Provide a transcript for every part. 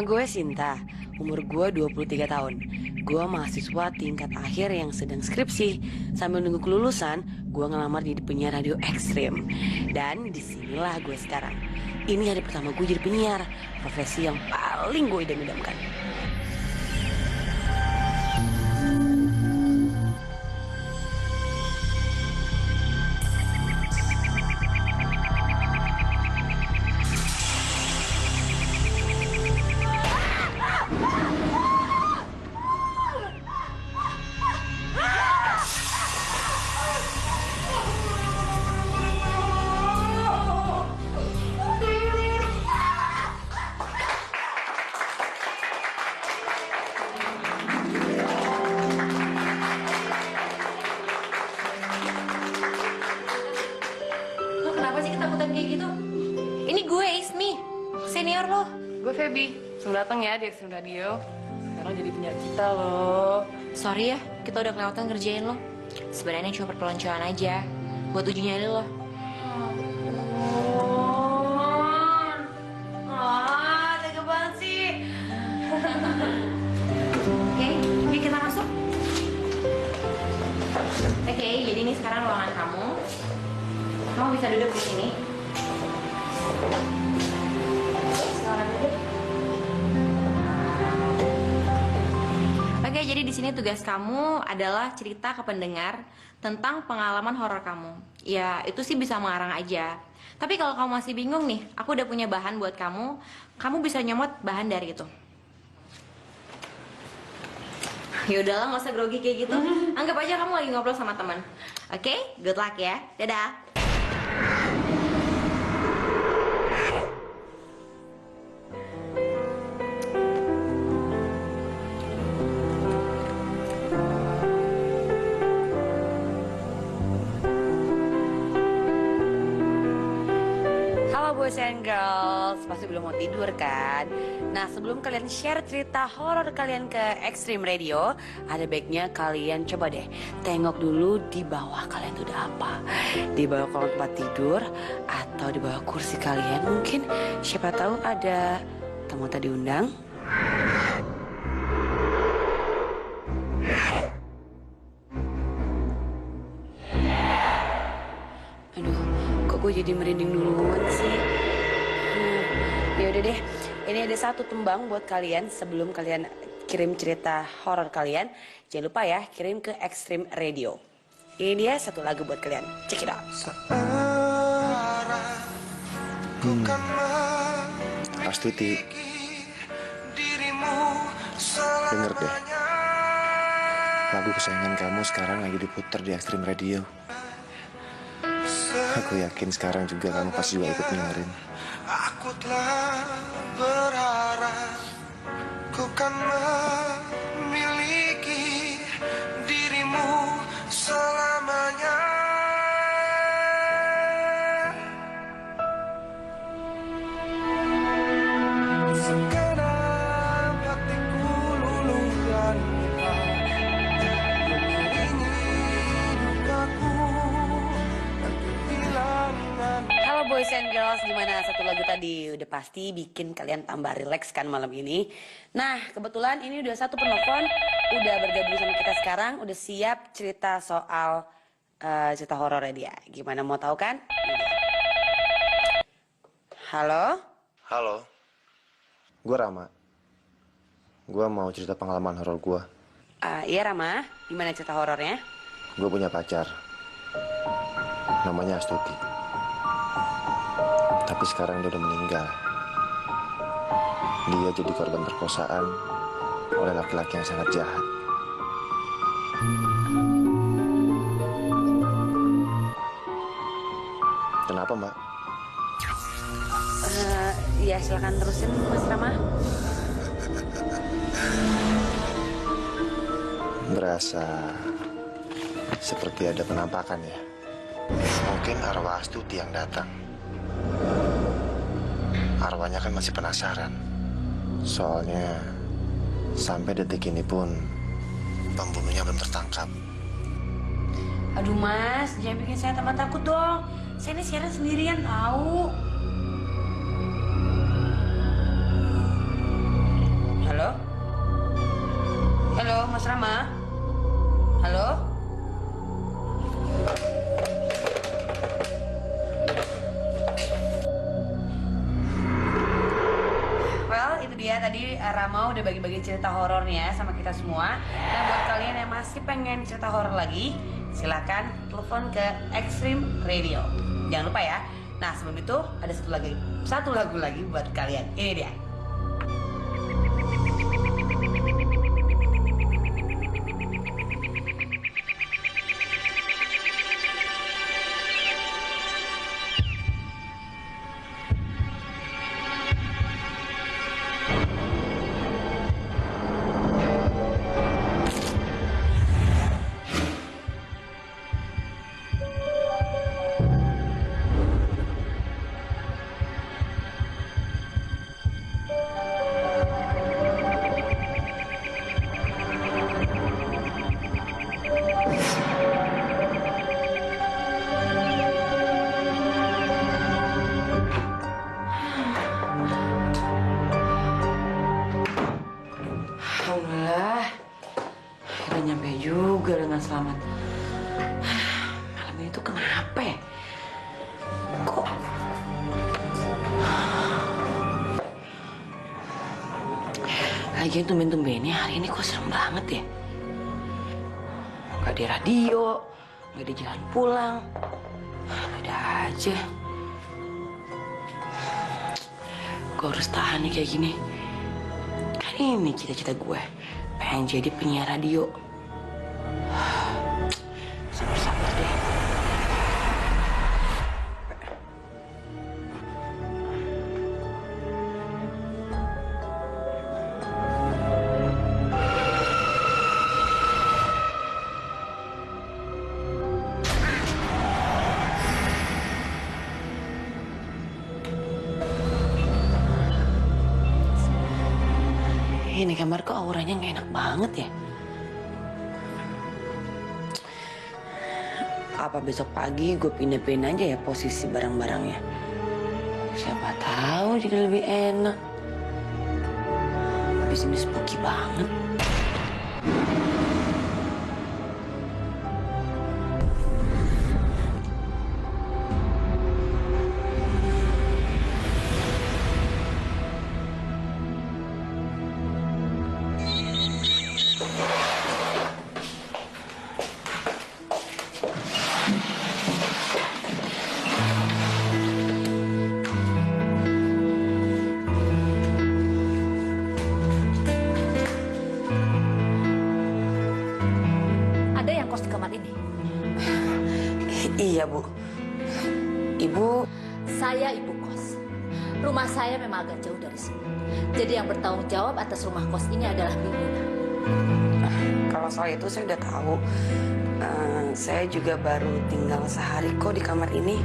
Nama gue Sinta, umur gue 23 tahun. Gue mahasiswa tingkat akhir yang sedang skripsi. Sambil nunggu kelulusan, gue ngelamar jadi penyiar radio ekstrim. Dan disinilah gue sekarang. Ini hari pertama gue jadi penyiar, profesi yang paling gue idam-idamkan. Gue Feby, selamat datang ya di Ekstrim Radio. Sekarang jadi penyiar kita loh. Sorry ya, kita udah kelewatan ngerjain lo. Sebenarnya cuma perpeloncoan aja. Buat uji nyali lo. Tega banget sih. Oke, yuk kita masuk. Oke, jadi ini sekarang ruangan kamu. Kamu bisa duduk di sini. Oke, jadi di sini tugas kamu adalah cerita ke pendengar tentang pengalaman horor kamu. Ya, itu sih bisa mengarang aja. Tapi kalau kamu masih bingung nih, aku udah punya bahan buat kamu. Kamu bisa nyomot bahan dari itu. Ya udahlah, nggak usah grogi kayak gitu. Anggap aja kamu lagi ngobrol sama teman. Oke, good luck ya. Dadah. Boys and girls, pasti belum mau tidur kan? Nah, sebelum kalian share cerita horor kalian ke Ekstrim Radio, ada baiknya kalian coba deh tengok dulu di bawah kalian tuh ada apa. Di bawah kolong tempat tidur atau di bawah kursi kalian, mungkin siapa tahu ada tamu tak diundang. Aduh, kok gue jadi merinding duluan sih? Ya udah deh, ini ada satu tembang buat kalian sebelum kalian kirim cerita horor kalian. Jangan lupa ya, kirim ke Ekstrim Radio. Ini dia satu lagu buat kalian. Check it out. Astuti, denger deh. Lagu kesayangan kamu sekarang lagi diputar di Ekstrim Radio. Aku yakin sekarang juga kamu pasti juga ikut dengerin. Aku telah berharap ku kan memiliki dirimu selamanya. Segenap hatiku luluh dan Halo boys and girls, gimana satu lagu tadi? Udah pasti bikin kalian tambah rileks kan malam ini. Nah, kebetulan ini udah satu penelpon, udah bergabung sama kita sekarang, udah siap cerita soal cerita horornya dia. Gimana, mau tahu kan? Halo? Halo, gue Rama. Gue mau cerita pengalaman horor gue. Iya Rama, gimana cerita horornya? Gue punya pacar, namanya Astuti. Tapi sekarang dia udah meninggal. Dia jadi korban perkosaan oleh laki-laki yang sangat jahat. Kenapa, Mbak? Ya silakan terusin Mas Rama. Berasa seperti ada penampakan ya. Mungkin arwah Astuti yang datang. Arwahnya kan masih penasaran. Soalnya sampai detik ini pun pembunuhnya belum tertangkap. Aduh Mas, jangan bikin saya tambah takut dong. Saya ini siaran sendirian tahu. Mas Rama? Halo? Well, itu dia tadi Rama udah bagi-bagi cerita horornya sama kita semua. Nah, buat kalian yang masih pengen cerita horor lagi, silakan telepon ke Extreme Radio. Jangan lupa ya. Nah, sebelum itu ada satu lagu lagi buat kalian. Ini dia. Alhamdulillah, akhirnya nyampe juga dengan selamat. Malam ini tuh kenapa ya? Kok? Lagian tumben-tumbennya hari ini kok serem banget ya? Gak di radio, gak di jalan pulang, ada aja. Gue harus tahan nih kayak gini. Ini cita-cita gue, pengen jadi penyiar radio. Sabar-sabar deh. Ini kamar kok auranya nggak enak banget ya? Apa besok pagi gue pindah-pindah aja ya posisi barang-barangnya? Siapa tahu jadi lebih enak. Di sini spooky banget. Kos di kamar ini. Iya, Bu. Ibu... Saya ibu kos. Rumah saya memang agak jauh dari sini. Jadi yang bertanggung jawab atas rumah kos ini adalah Mimina. Kalau soal itu saya udah tahu. Saya juga baru tinggal sehari kok di kamar ini.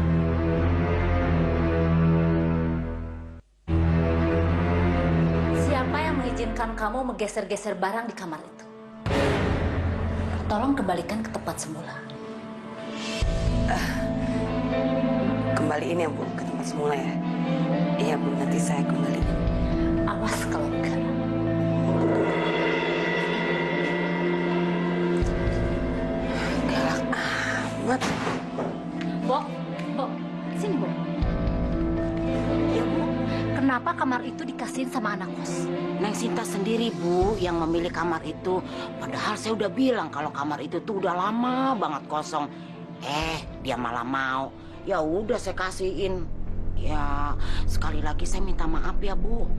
Siapa yang mengizinkan kamu menggeser-geser barang di kamar itu? Tolong kembalikan ke tempat semula. Kembaliin ya, Bu, ke tempat semula ya. Iya, Bu, nanti saya kembaliin. Awas kalau enggak. Galak amat. Bo, sini, Bo. Ya, Bu. Kenapa kamar itu dikasihin sama anak kos? Neng Sinta sendiri, Bu, yang memilih kamar itu. Padahal saya udah bilang kalau kamar itu tuh udah lama banget kosong. Dia malah mau. Ya udah saya kasihin. Ya, sekali lagi saya minta maaf ya, Bu.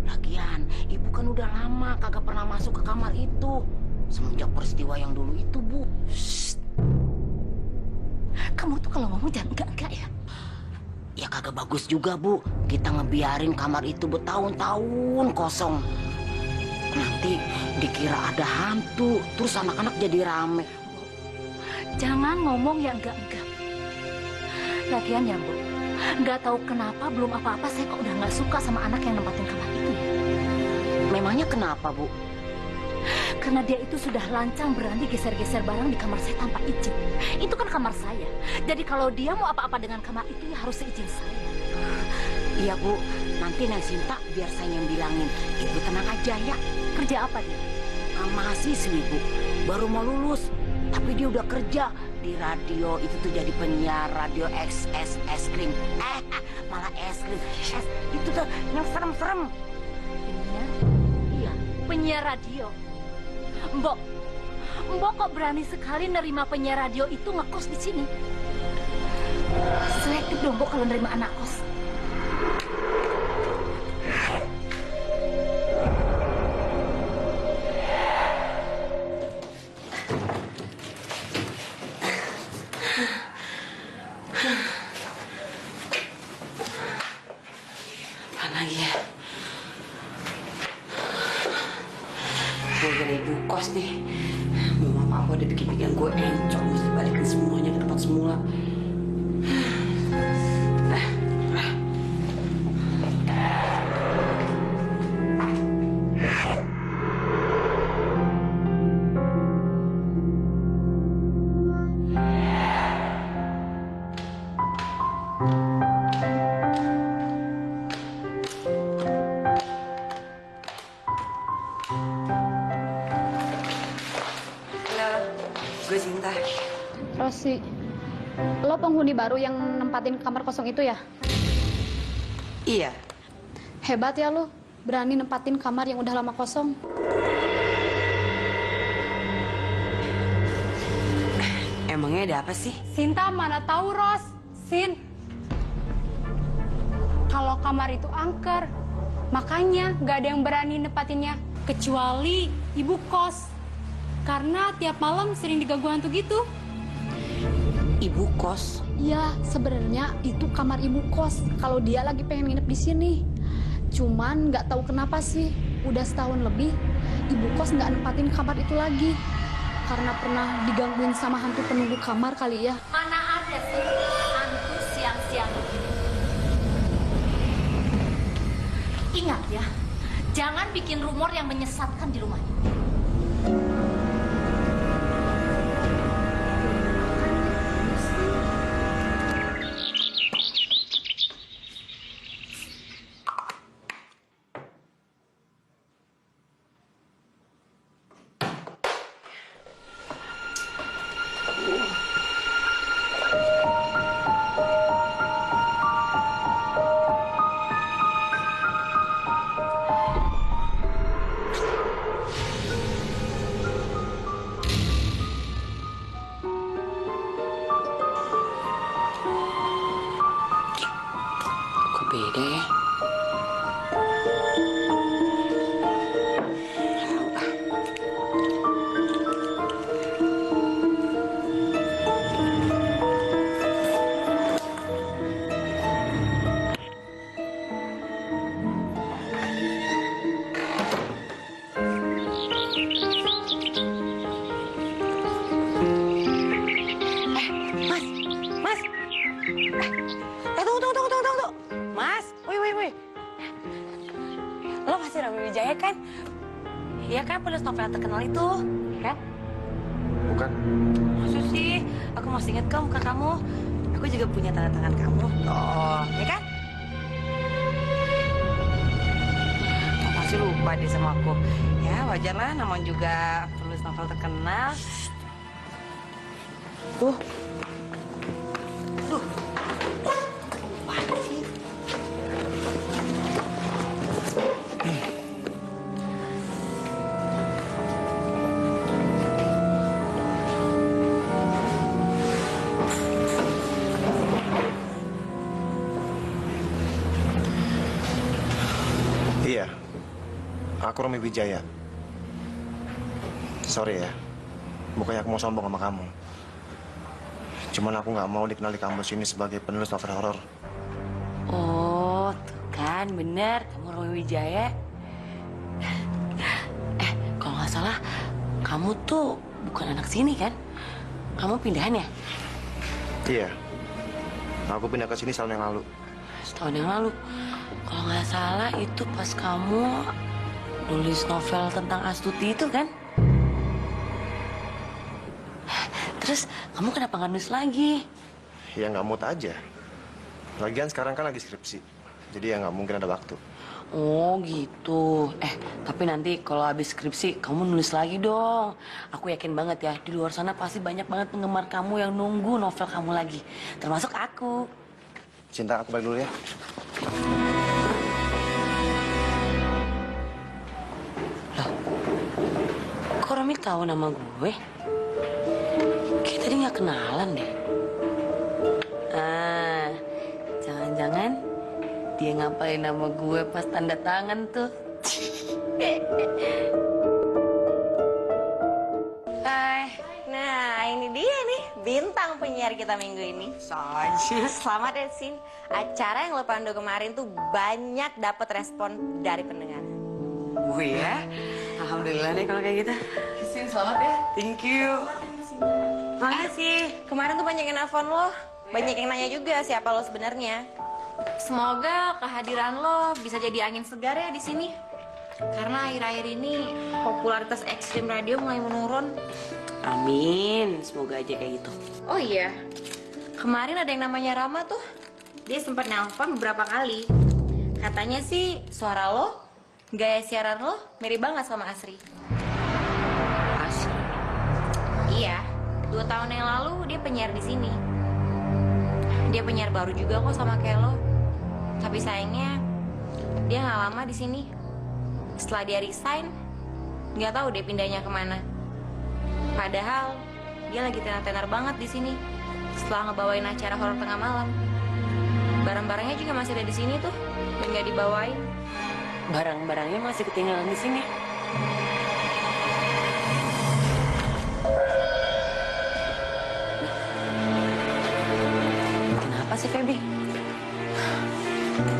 Lagian, Ibu kan udah lama kagak pernah masuk ke kamar itu. Semenjak peristiwa yang dulu itu, Bu. Shh. Kamu tuh kalau ngomong jangan enggak ya? Ya kagak bagus juga, Bu. Kita ngebiarin kamar itu bertahun-tahun kosong. Nanti dikira ada hantu, terus anak-anak jadi rame. Jangan ngomong yang enggak. Lagian ya, Bu, nggak tahu kenapa belum apa-apa saya kok udah nggak suka sama anak yang nempatin kamar itu. Memangnya kenapa, Bu? Karena dia itu sudah lancang berani geser-geser barang di kamar saya tanpa izin. Itu kan kamar saya. Jadi kalau dia mau apa-apa dengan kamar itu ya harus seizin saya. Iya, Bu. Nanti Neng Sinta biar saya yang bilangin. Ibu tenang aja ya. Kerja apa dia? mahasiswi, Bu. Baru mau lulus. Tapi dia udah kerja di radio. Itu tuh jadi penyiar radio es krim. Malah es krim. Itu tuh yang serem-serem. Penyiar? Iya. Penyiar radio? Mbok kok berani sekali nerima penyiar radio itu ngekos di sini? Selektif dong, Mbok, kalau nerima anak kos. Apaan lagi ya? Gue jadi ibu kos nih. Mau apa-apa udah bikin pikiran gue encok. Mesti balikin semuanya ke tempat semula. Gue Cinta. Rosi, lo penghuni baru yang nempatin kamar kosong itu ya? Iya. Hebat ya lo, berani nempatin kamar yang udah lama kosong. Emangnya ada apa sih? Sinta mana tahu, Ros. Sin, kalau kamar itu angker, makanya nggak ada yang berani nempatinnya. Kecuali ibu kos. Karena tiap malam sering diganggu hantu gitu. Ibu kos? Iya, sebenarnya itu kamar ibu kos. Kalau dia lagi pengen nginep di sini. Cuman nggak tahu kenapa sih, udah setahun lebih ibu kos nggak nempatin kamar itu lagi. Karena pernah digangguin sama hantu penunggu kamar kali ya. Mana ada sih hantu siang-siang begini? Ingat ya, jangan bikin rumor yang menyesatkan di rumah ini. Beda ya. Mas. Tunggu. Mas, wih. Lo masih Rami Wijaya kan? Iya kan, penulis novel terkenal itu, kan? Bukan. Maksud sih, aku masih inget kok muka kamu. Aku juga punya tanda tangan kamu. Oh, ya kan? Kamu pasti lupa deh sama aku. Ya, wajar lah, namanya juga penulis novel terkenal. Tuh. Apaan sih? Iya, aku Romi Wijaya. Sorry ya, bukannya aku mau sombong sama kamu. Cuman aku nggak mau dikenal di kampus ini sebagai penulis novel horor. Oh, tuh kan, bener. Kamu Romi Wijaya. Kalau nggak salah, kamu tuh bukan anak sini kan? Kamu pindahan ya? Iya, aku pindah ke sini setahun yang lalu. Setahun yang lalu. Kalau nggak salah itu pas kamu nulis novel tentang Astuti itu kan? Terus kamu kenapa nggak nulis lagi? Ya nggak mood aja. Lagian sekarang kan lagi skripsi, jadi ya nggak mungkin ada waktu. Oh gitu. Tapi nanti kalau habis skripsi kamu nulis lagi dong. Aku yakin banget ya, di luar sana pasti banyak banget penggemar kamu yang nunggu novel kamu lagi. Termasuk aku. Cinta, aku balik dulu ya. Loh, kok Romi tahu nama gue? Kayak tadi nggak kenalan deh. Jangan-jangan dia ngapain nama gue pas tanda tangan tuh. Hai. Nah, ini dia nih bintang penyiar kita minggu ini. Selamat ya, Sin. Acara yang lo pandu kemarin tuh banyak dapat respon dari pendengar. Gue ya? Alhamdulillah deh kalau kayak gitu. Sin, selamat ya. Thank you. Makasih. Kemarin tuh banyak yang nelfon lo. Banyak yang nanya juga siapa lo sebenarnya. Semoga kehadiran lo bisa jadi angin segar ya di sini. Karena akhir-akhir ini popularitas Extreme Radio mulai menurun. Amin, semoga aja kayak gitu. Oh iya, kemarin ada yang namanya Rama tuh. Dia sempat nelpon beberapa kali. Katanya sih suara lo, gaya siaran lo mirip banget sama Asri. Asri? Iya, 2 tahun yang lalu dia penyiar di sini. Dia penyiar baru juga kok sama kayak lo. Tapi sayangnya dia nggak lama di sini. Setelah dia resign, nggak tahu deh pindahnya kemana. Padahal dia lagi tenar-tenar banget di sini. Setelah ngebawain acara horor tengah malam, barang-barangnya juga masih ada di sini tuh dan nggak dibawain. Barang-barangnya masih ketinggalan di sini. Kenapa sih Feby?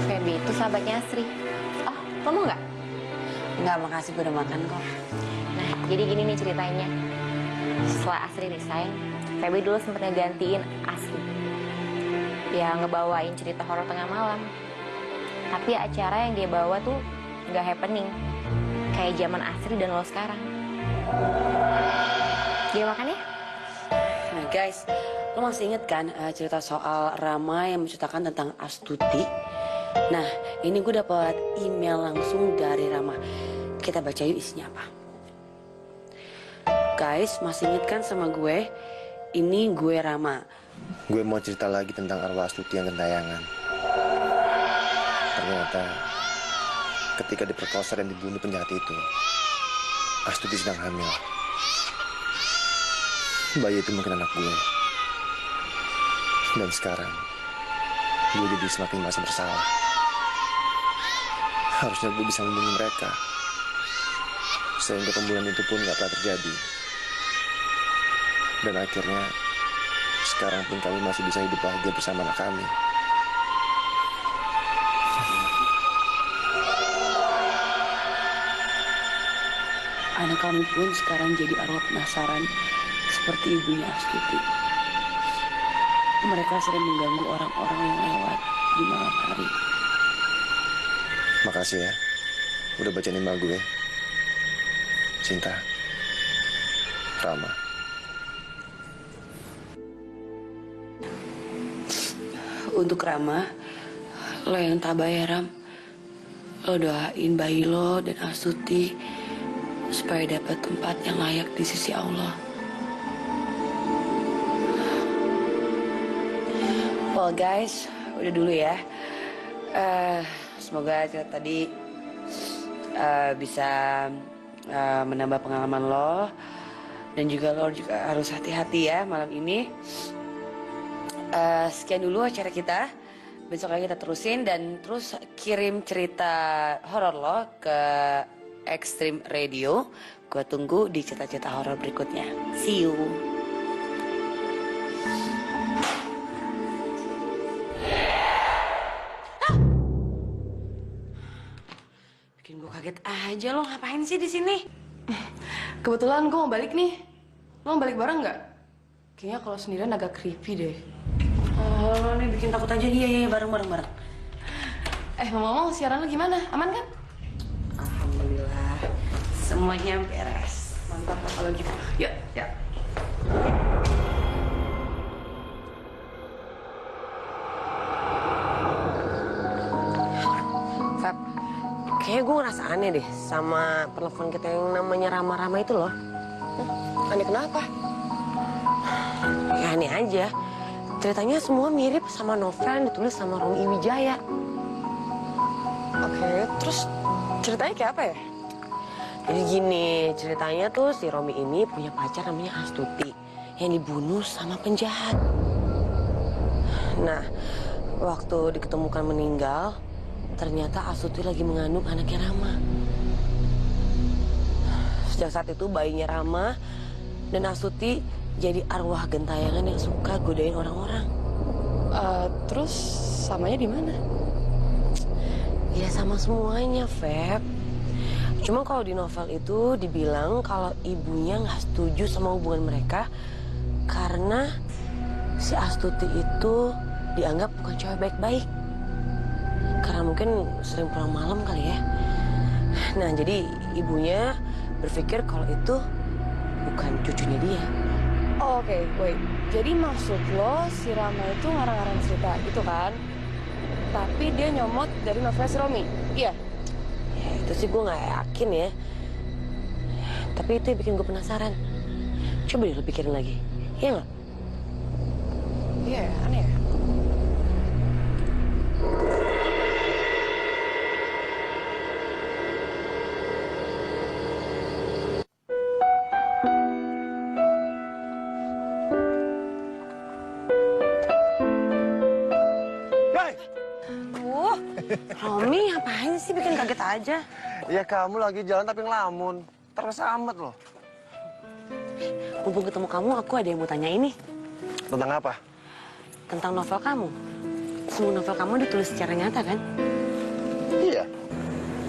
Feby itu sahabatnya Asri. Oh, lo mau nggak? Enggak, makasih gue udah makan kok. Nah, jadi gini nih ceritanya. Setelah Asri resign, Feby dulu sempet ngegantiin Asri. Dia ngebawain cerita horor tengah malam. Tapi acara yang dia bawa tuh nggak happening. Kayak zaman Asri dan lo sekarang. Dia makan ya? Nah guys, lo masih inget kan cerita soal Rama yang menceritakan tentang Astuti? Nah, ini gue dapat email langsung dari Rama. Kita baca yuk isinya apa. Guys, masih inget kan sama gue? Ini gue Rama. Gue mau cerita lagi tentang arwah Astuti yang gentayangan. Ternyata ketika diperkosa dan dibunuh penjahat itu, Astuti sedang hamil. Bayi itu mungkin anak gue. Dan sekarang gue jadi semakin merasa bersalah. Harusnya gue bisa melindungi mereka. Sehingga pembunuhan itu pun gak pernah terjadi. Dan akhirnya sekarang pun kami masih bisa hidup bahagia bersama anak kami. Anak kami pun sekarang jadi arwah penasaran seperti ibunya Astuti. Mereka sering mengganggu orang-orang yang lewat di malam hari. Makasih ya, udah bacain email gue. Cinta, Rama. Untuk Rama, lo yang tabah ya Ram. Lo doain bayi lo dan Astuti supaya dapat tempat yang layak di sisi Allah. Well guys, udah dulu ya. Semoga cerita tadi bisa menambah pengalaman lo. Dan juga lo juga harus hati-hati ya malam ini. Sekian dulu acara kita. Besok lagi kita terusin dan terus kirim cerita horor lo ke Extreme Radio. Gue tunggu di cerita-cerita horor berikutnya. See you. Bikin gue kaget aja, lo ngapain sih di sini? Kebetulan gue mau balik nih. Lo mau balik bareng nggak? Kayaknya kalau sendirian agak creepy deh. Oh, nih bikin takut aja. Iya, bareng. Ngomong-ngomong, siaran lo gimana? Aman kan? Alhamdulillah, semuanya beres. Mantap kalau gitu. Yuk, ya. Fab, ngerasa aneh deh sama telepon kita yang namanya Rama-Rama itu loh. Aneh kenapa? Ya aneh aja. Ceritanya semua mirip sama novel yang ditulis sama Romi Wijaya. Oke, terus ceritanya kayak apa ya? Jadi gini, ceritanya tuh si Romi ini punya pacar namanya Astuti yang dibunuh sama penjahat. Nah, waktu diketemukan meninggal, ternyata Astuti lagi mengandung anaknya Rama. Sejak saat itu bayinya Rama dan Astuti jadi arwah gentayangan yang suka godain orang-orang. Terus samanya di mana? Ya sama semuanya, Feb. Cuma kalau di novel itu dibilang kalau ibunya nggak setuju sama hubungan mereka karena si Astuti itu dianggap bukan cewek baik-baik. Karena mungkin sering pulang malam kali ya. Nah, jadi ibunya berpikir kalau itu bukan cucunya dia. Oh, oke, wait. Jadi maksud lo si Rama itu ngarang-ngarang cerita gitu kan? Tapi dia nyomot dari novel si Romi, iya? Ya, itu sih gue nggak yakin ya. Tapi itu yang bikin gue penasaran. Coba deh lo pikirin lagi, iya nggak? Iya, aneh ya? Romi, ngapain sih bikin kaget aja? Ya kamu lagi jalan tapi ngelamun. Terkesamet loh. Mumpung ketemu kamu, aku ada yang mau tanya ini. Tentang apa? Tentang novel kamu. Semua novel kamu ditulis secara nyata kan? Iya.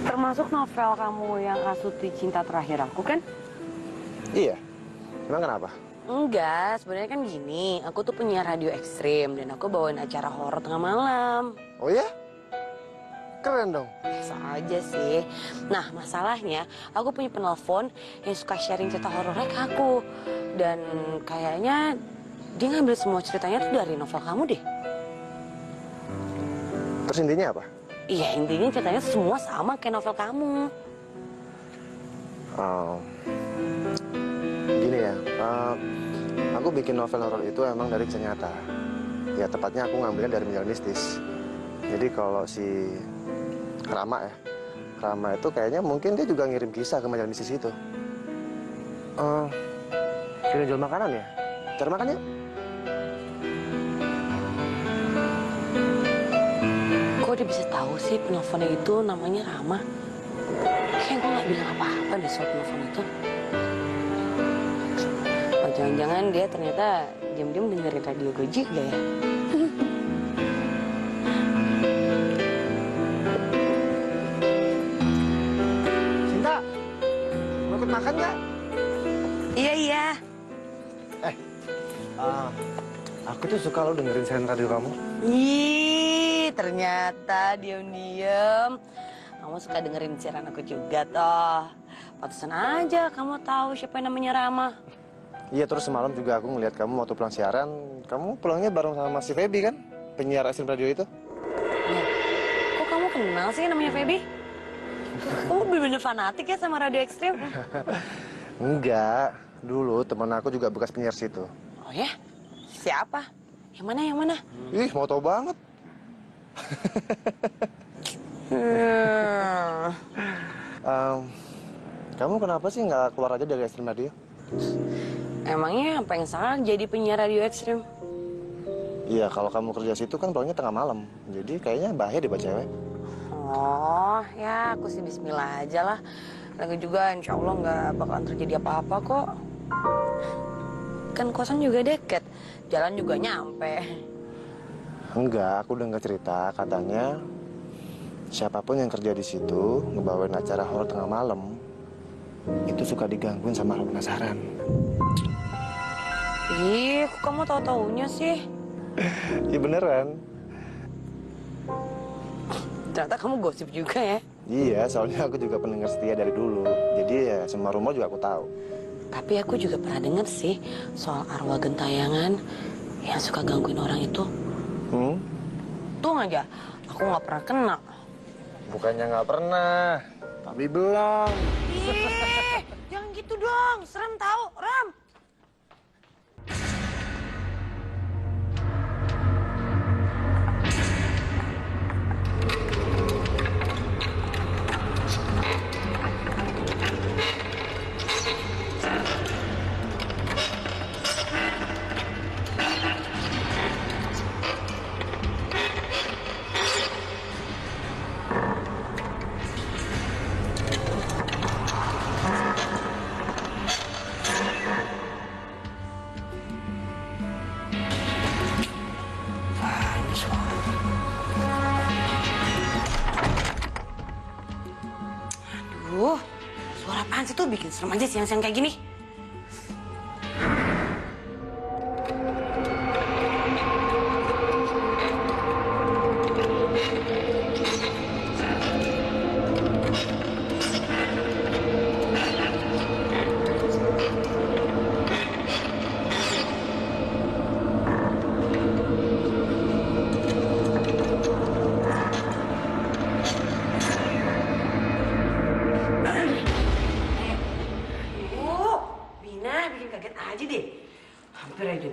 Termasuk novel kamu yang Astuti Cinta Terakhir Aku kan? Iya. Emang kenapa? Enggak, sebenarnya kan gini. Aku tuh punya radio ekstrim dan aku bawain acara horor tengah malam. Oh ya? Keren dong. Biasa aja sih. Nah, masalahnya aku punya penelpon yang suka sharing cerita horornya ke aku. Dan kayaknya dia ngambil semua ceritanya tuh dari novel kamu deh. Terus intinya apa? Iya, intinya ceritanya semua sama kayak novel kamu. Gini ya, aku bikin novel horor itu emang dari kisah nyata. Ya, tepatnya aku ngambilnya dari majalah mistis. Jadi kalau si Rama itu kayaknya mungkin dia juga ngirim kisah ke majalah mistis itu. Kita jual makanan ya? Cari makan yuk. Kok dia bisa tahu sih penelponnya itu namanya Rama? Kayaknya gue nggak bilang apa-apa di soal penelpon itu. Oh, jangan-jangan dia ternyata diam-diam dengerin radio gue juga ya? Makan nggak? Iya. Aku tuh suka lo dengerin siaran radio kamu. Ih, ternyata diam-diam kamu suka dengerin siaran aku juga toh. Pantesan aja kamu tahu siapa yang namanya Rama. Iya, terus semalam juga aku ngeliat kamu waktu pulang siaran. Kamu pulangnya bareng sama si Feby kan? Penyiar ekstrim radio itu. Ya, kok kamu kenal sih namanya Feby? Kamu bener-bener fanatik ya sama radio ekstrim? Enggak, dulu teman aku juga bekas penyiar situ. Oh ya? Siapa? Yang mana? Ih, mau tau banget. Kamu kenapa sih nggak keluar aja dari ekstrim radio? Emangnya apa yang salah jadi penyiar radio ekstrim? Iya, kalau kamu kerja situ kan pulangnya tengah malam. Jadi kayaknya bahaya deh buat cewek. Oh, ya aku sih bismillah aja lah. Lagi juga insya Allah nggak bakalan terjadi apa-apa kok. Kan kosan juga deket, jalan juga nyampe. Enggak, aku dengar cerita katanya siapapun yang kerja di situ ngebawain acara horor tengah malam itu suka digangguin sama orang penasaran. Ih, kok kamu tahu-taunya sih? Iya beneran. Ternyata kamu gosip juga ya? Iya, soalnya aku juga pendengar setia dari dulu. Jadi ya semua rumah juga aku tahu. Tapi aku juga pernah dengar sih soal arwah gentayangan yang suka gangguin orang itu. Tuh aja, aku nggak pernah kena. Bukannya nggak pernah. Tapi belum. Ih, jangan gitu dong. Serem tahu, Ram. Suara apaan sih tuh bikin serem aja siang-siang kayak gini?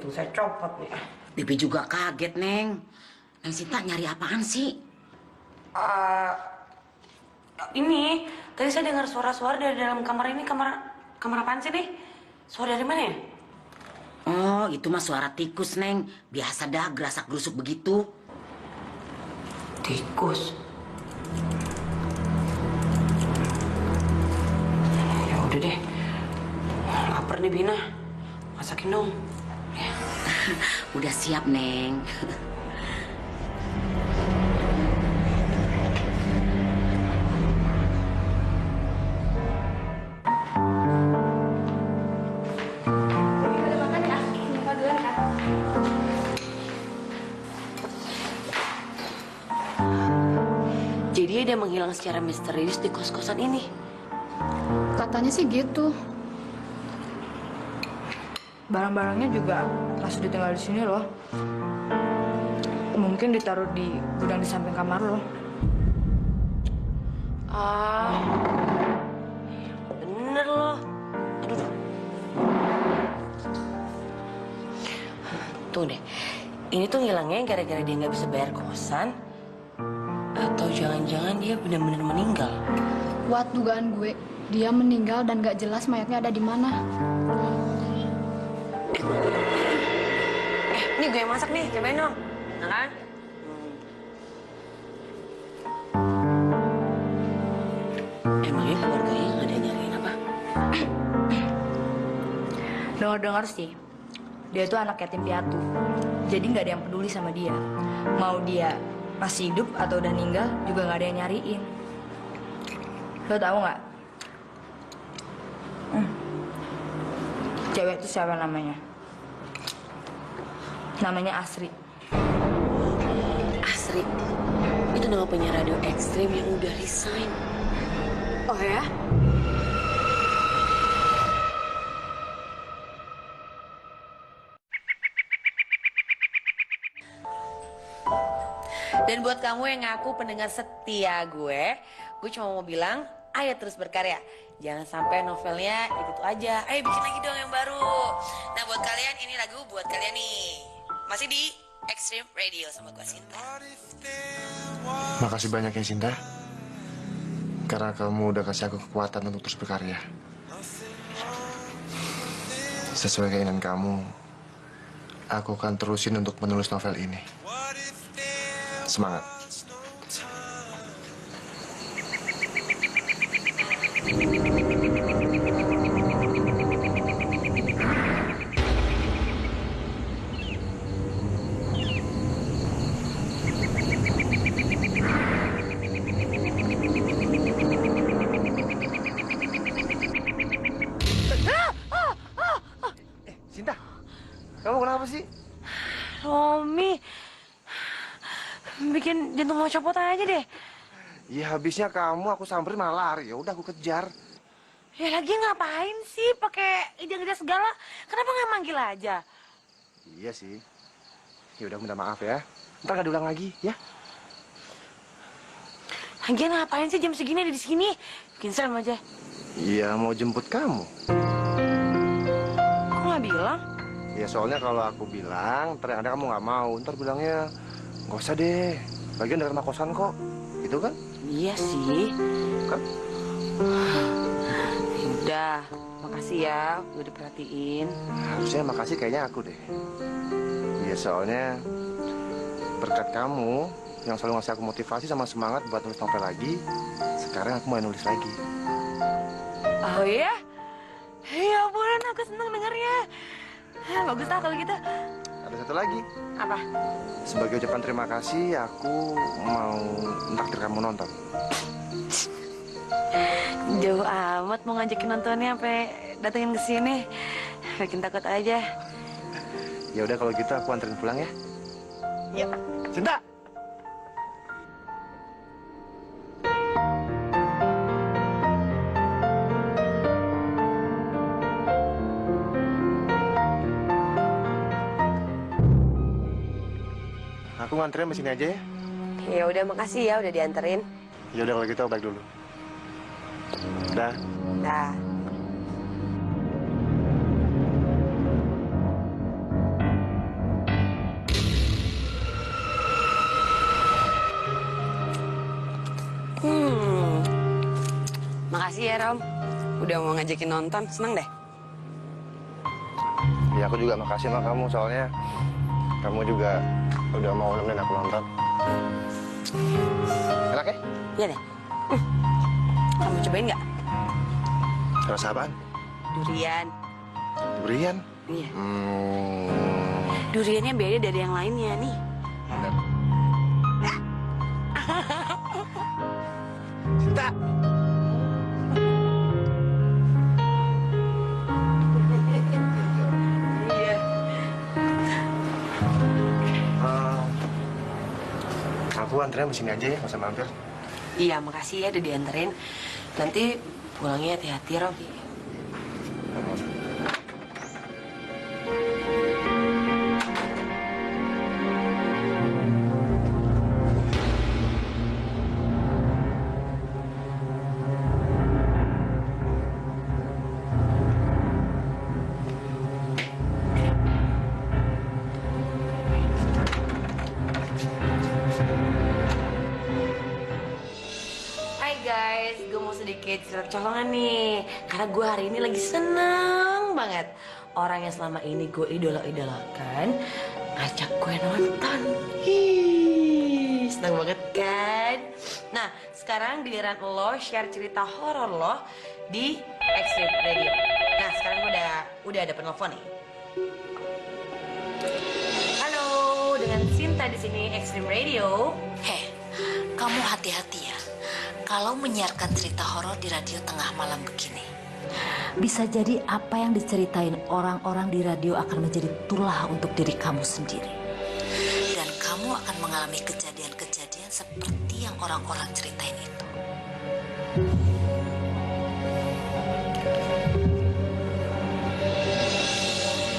Saya copot nih. Bibi juga kaget, Neng. Neng Sinta nyari apaan sih? Ini tadi saya dengar suara-suara dari dalam kamar ini. Kamar apaan sih nih? Suara dari mana ya? Oh, itu mah suara tikus, Neng. Biasa dah gerasak-gerusuk begitu. Tikus. Ya udah deh. Lapar nih Bina. Masakin dong. Udah siap, Neng. Jadi dia menghilang secara misterius di kos-kosan ini. Katanya sih gitu. Barang-barangnya juga masih ditinggal di sini loh. Mungkin ditaruh di gudang di samping kamar loh. Bener loh. Aduh. Tuh deh. Ini tuh ngilangnya gara-gara dia nggak bisa bayar kosan. Atau jangan-jangan dia benar-benar meninggal. Buat dugaan gue, dia meninggal dan gak jelas mayatnya ada di mana. Ini gue yang masak nih, cobain dong. Nah kan? Emangnya keluarganya nggak ada yang nyariin apa? Dengar-dengar sih, dia tuh anak yatim piatu. Jadi nggak ada yang peduli sama dia. Mau dia masih hidup atau udah meninggal juga nggak ada yang nyariin. Lo tahu nggak? Cewek itu siapa namanya? Namanya Asri. Asri? Itu nama penyiar radio ekstrim yang udah resign. Oh ya? Dan buat kamu yang ngaku pendengar setia gue cuma mau bilang, ayo terus berkarya. Jangan sampai novelnya itu aja. Ayo bikin lagi dong yang baru. Nah buat kalian ini lagu buat kalian nih. Masih di Extreme Radio sama gue Sinta. Makasih banyak ya Sinta. Karena kamu udah kasih aku kekuatan untuk terus berkarya. Sesuai keinginan kamu, aku akan terusin untuk menulis novel ini. Semangat. Sinta, kamu kenapa sih? Romi, bikin jantung mau copot aja deh. Ya habisnya kamu aku samperin malah lari. Ya udah aku kejar. Ya lagi ngapain sih pakai ide-ide segala? Kenapa nggak manggil aja? Iya sih. Ya udah minta maaf ya. Ntar gak diulang lagi ya. Lagian ngapain sih jam segini ada di sini? Bikin serem aja. Iya, mau jemput kamu. Kok nggak bilang? Ya soalnya kalau aku bilang, ternyata kamu nggak mau. Ntar bilangnya, nggak usah deh. Bagian dari rumah kosan kok. Gitu kan? Iya sih. Kan? Udah, makasih ya udah diperhatiin. Harusnya makasih kayaknya aku deh. Ya soalnya berkat kamu yang selalu ngasih aku motivasi sama semangat buat nulis novel lagi, sekarang aku mau nulis lagi. Oh iya? Ya ampun, aku seneng dengarnya. Bagus lah kalau gitu. Ada satu lagi. Apa? Sebagai ucapan terima kasih, aku mau naktir kamu nonton. Jauh amat mau ngajakin nontonnya sampai datengin ke sini. Makin takut aja. Ya udah kalau gitu aku anterin pulang ya. Yuk. Cinta. Aku nganterin di sini aja ya. Ya udah, makasih ya udah dianterin. Ya udah kalau gitu aku balik dulu. Dah. Dah. Makasih ya Rom, udah mau ngajakin nonton, seneng deh. Ya aku juga makasih sama kamu soalnya kamu juga udah mau nemenin aku nonton. Enak ya? Iya deh. Kamu cobain nggak? Rasa apaan? Durian. Durian? Iya. Duriannya beda dari yang lainnya nih. Cinta. Aku anterin di sini aja ya, nggak usah mampir. Iya, makasih ya udah dianterin. Nanti pulangnya hati-hati, Rom. Guys, gue mau sedikit cerita colongan nih. Karena gue hari ini lagi seneng banget. Orang yang selama ini gue idola-idolakan ngajak gue nonton. Hii, seneng banget kan? Nah, sekarang giliran lo share cerita horor lo di Extreme Radio. Nah, sekarang gue udah ada penelpon nih. Halo, dengan Sinta di sini Extreme Radio. Heh, kamu hati-hati ya. Kalau menyiarkan cerita horor di radio tengah malam begini, bisa jadi apa yang diceritain orang-orang di radio akan menjadi tulah untuk diri kamu sendiri. Dan kamu akan mengalami kejadian-kejadian seperti yang orang-orang ceritain itu.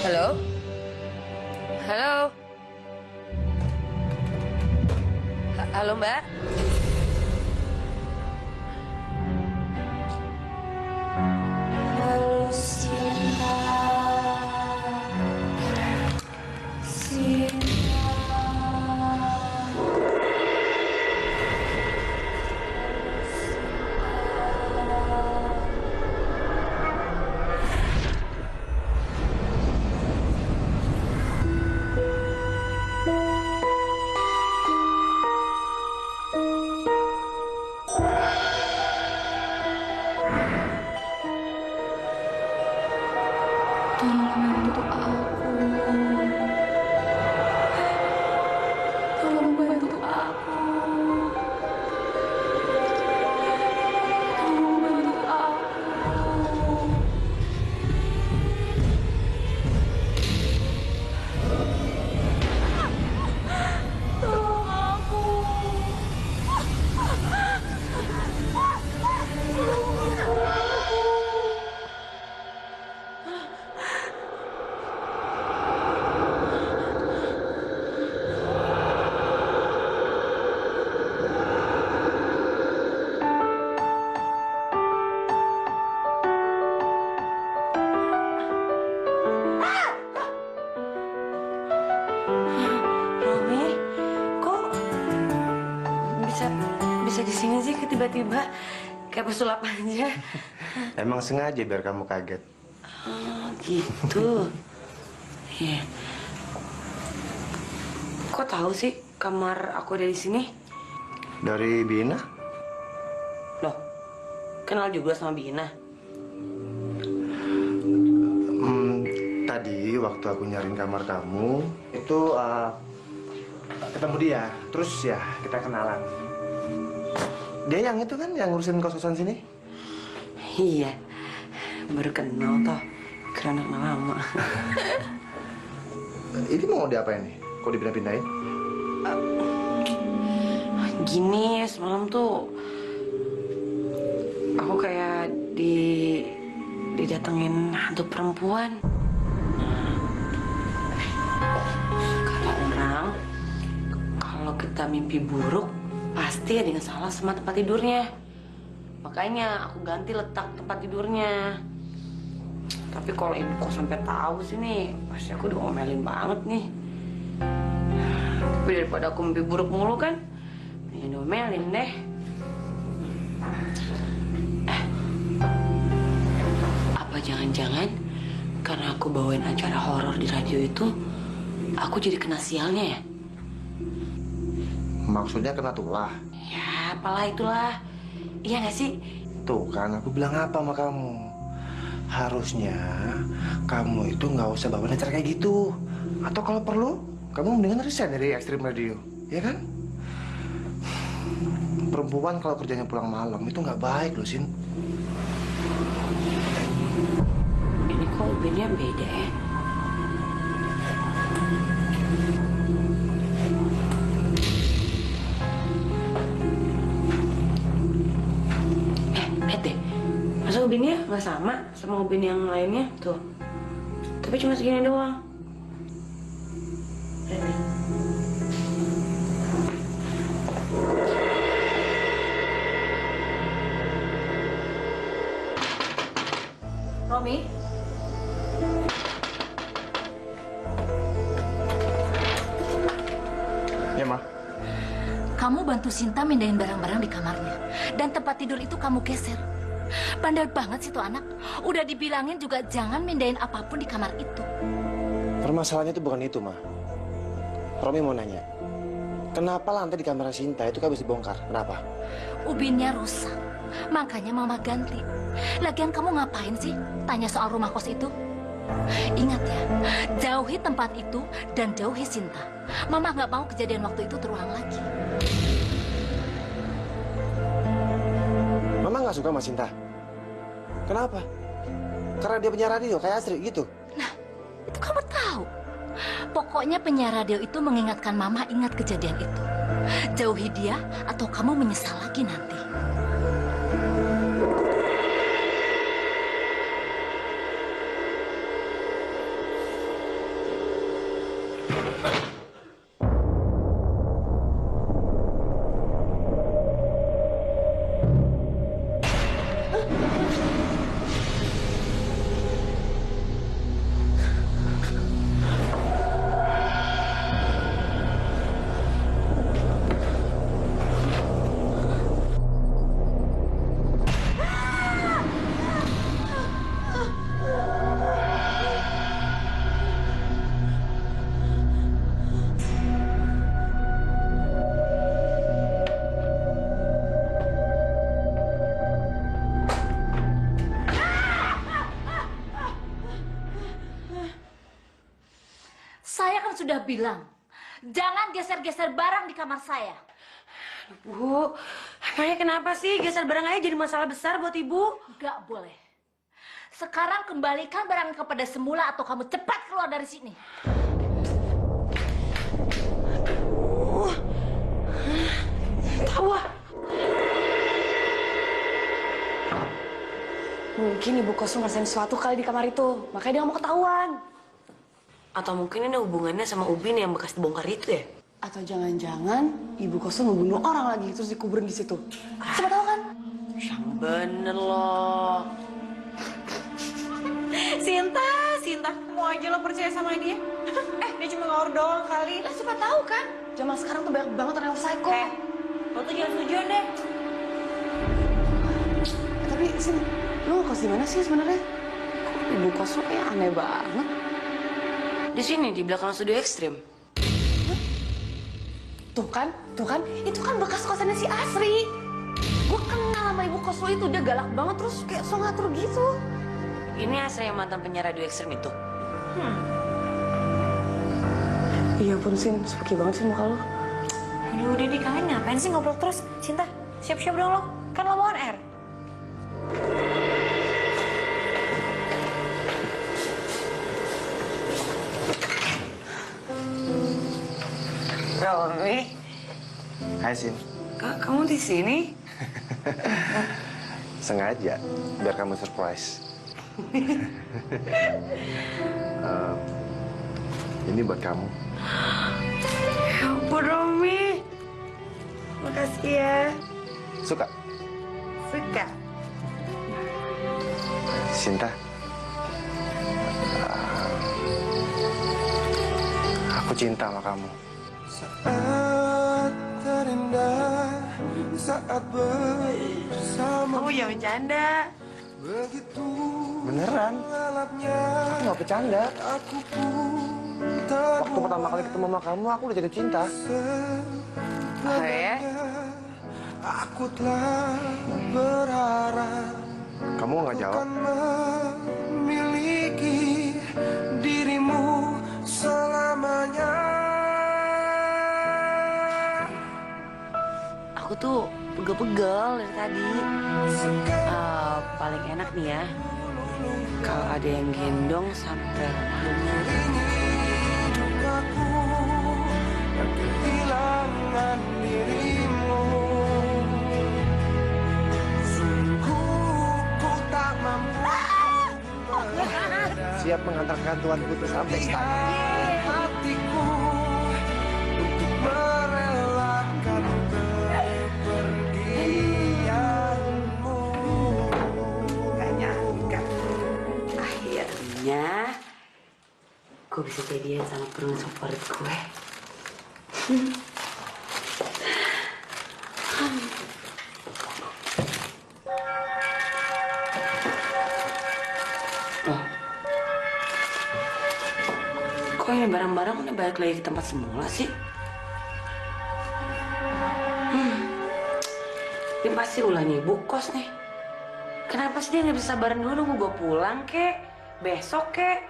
Halo? Halo? Halo, Mbak? Halo, Sinta. Sinta. tiba-tiba kayak pesulap aja. Emang sengaja biar kamu kaget. Oh, gitu. Iya. Kok tahu sih kamar aku ada di sini? Dari Bina? Loh, kenal juga sama Bina? Tadi waktu aku nyariin kamar kamu, itu ketemu dia. Terus ya kita kenalan. Dia yang itu kan yang ngurusin kos-kosan sini? Iya, baru kenal toh. Karena lama. Ini mau diapain nih? Kok dipindah-pindahin? Gini, semalam tuh aku kayak didatengin hantu perempuan. Kata orang, kalau kita mimpi buruk, pasti ada yang salah sama tempat tidurnya. Makanya aku ganti letak tempat tidurnya. Tapi kalau ibu kok sampai tahu sih nih, pasti aku diomelin banget nih. Tapi daripada aku mimpi buruk mulu kan, ya diomelin deh. Apa jangan-jangan karena aku bawain acara horor di radio itu, aku jadi kena sialnya ya? Maksudnya kena tulah? Ya, apalah itulah. Iya nggak sih? Tuh kan aku bilang apa sama kamu? Harusnya kamu itu nggak usah bawa acara kayak gitu. Atau kalau perlu, kamu mendingan resign dari Extreme Radio, ya kan? Perempuan kalau kerjanya pulang malam itu nggak baik loh, Sin. Ini kok ubinnya beda ya? Lihat deh, masa ubinnya nggak sama ubin yang lainnya? Tuh, tapi cuma segini doang. Lihat nih. Romi? Ya, Ma. Kamu bantu Sinta mindahin barang-barang di kamarnya. Dan tempat tidur itu kamu geser. Bandel banget sih tuh anak. Udah dibilangin juga jangan mindahin apapun di kamar itu. Permasalahannya itu bukan itu, Ma. Romi mau nanya. Kenapa lantai di kamar Sinta itu habis dibongkar? Kenapa? Ubinnya rusak. Makanya Mama ganti. Lagian kamu ngapain sih tanya soal rumah kos itu? Ingat ya, jauhi tempat itu dan jauhi Sinta. Mama nggak mau kejadian waktu itu terulang lagi. Mama nggak suka sama Sinta. Kenapa? Karena dia penyiar radio kayak Astrid gitu. Nah, itu kamu tahu. Pokoknya penyiar radio itu mengingatkan Mama ingat kejadian itu. Jauhi dia atau kamu menyesal lagi nanti. Saya kan sudah bilang, jangan geser-geser barang di kamar saya. Bu, emangnya kenapa sih geser barang aja jadi masalah besar buat ibu? Nggak boleh. Sekarang kembalikan barang kepada semula atau kamu cepat keluar dari sini. Tahu ah. Mungkin ibu kos ngerasain sesuatu kali di kamar itu, makanya dia nggak mau ketahuan. Atau mungkin ini hubungannya sama Ubin yang bekas dibongkar itu ya? Atau jangan-jangan ibu kos ngebunuh orang lagi terus dikuburin di situ. Siapa tahu kan? Yang bener loh. Sinta, mau aja lo percaya sama dia? Dia cuma ngawur doang kali. Lah siapa tahu kan? Zaman sekarang tuh banyak banget orang yang psycho. Lo tuh jangan setujuan deh. Sin, lu kos di mana sih sebenarnya? Kok ibu kos lu kayak aneh banget? Di sini, di belakang studio ekstrim. Tuh kan, itu kan bekas kosannya si Asri. Gue kenal sama ibu kos lu itu, dia galak banget terus kayak so ngatur gitu. Ini Asri yang mantan penyiar radio ekstrim itu. Iya pun Sin, spooky banget sih muka lu. Aduh, udah deh, kalian ngapain sih ngobrol terus? Cinta, siap-siap dong lo. Kan lo mau on air. Romi, Hai Sin. kamu di sini? Sengaja, biar kamu surprise. Ini buat kamu. Ya ampun, Romi. Makasih ya. Suka? Suka. Sinta. Aku cinta sama kamu. Saat terindah, saat bersama. Kamu jangan bercanda. Begitu Beneran? lalapnya Aku nggak bercanda. aku pun Waktu pertama kali ketemu sama kamu, aku udah jatuh cinta. Oh ya? Aku telah berharap Kamu nggak jawab? kan memiliki dirimu selamanya. Aku tuh pegel-pegel dari tadi. Paling enak nih ya, kalau ada yang gendong sampai Aku yang kehilangan dirimu. Sungguh ku tak mampu Siap mengantarkan Tuan Putri sampai istana. hatiku untuk merelakan kepergianmu. gak nyangka. Akhirnya, gue bisa jadian sama perempuan favorit gue. Oh. Kok ini barang-barang udah balik lagi ke tempat semula sih? Ini pasti ulahnya ibu kos nih. Kenapa sih dia nggak bisa sabaran dulu nunggu gue pulang kek? Besok kek?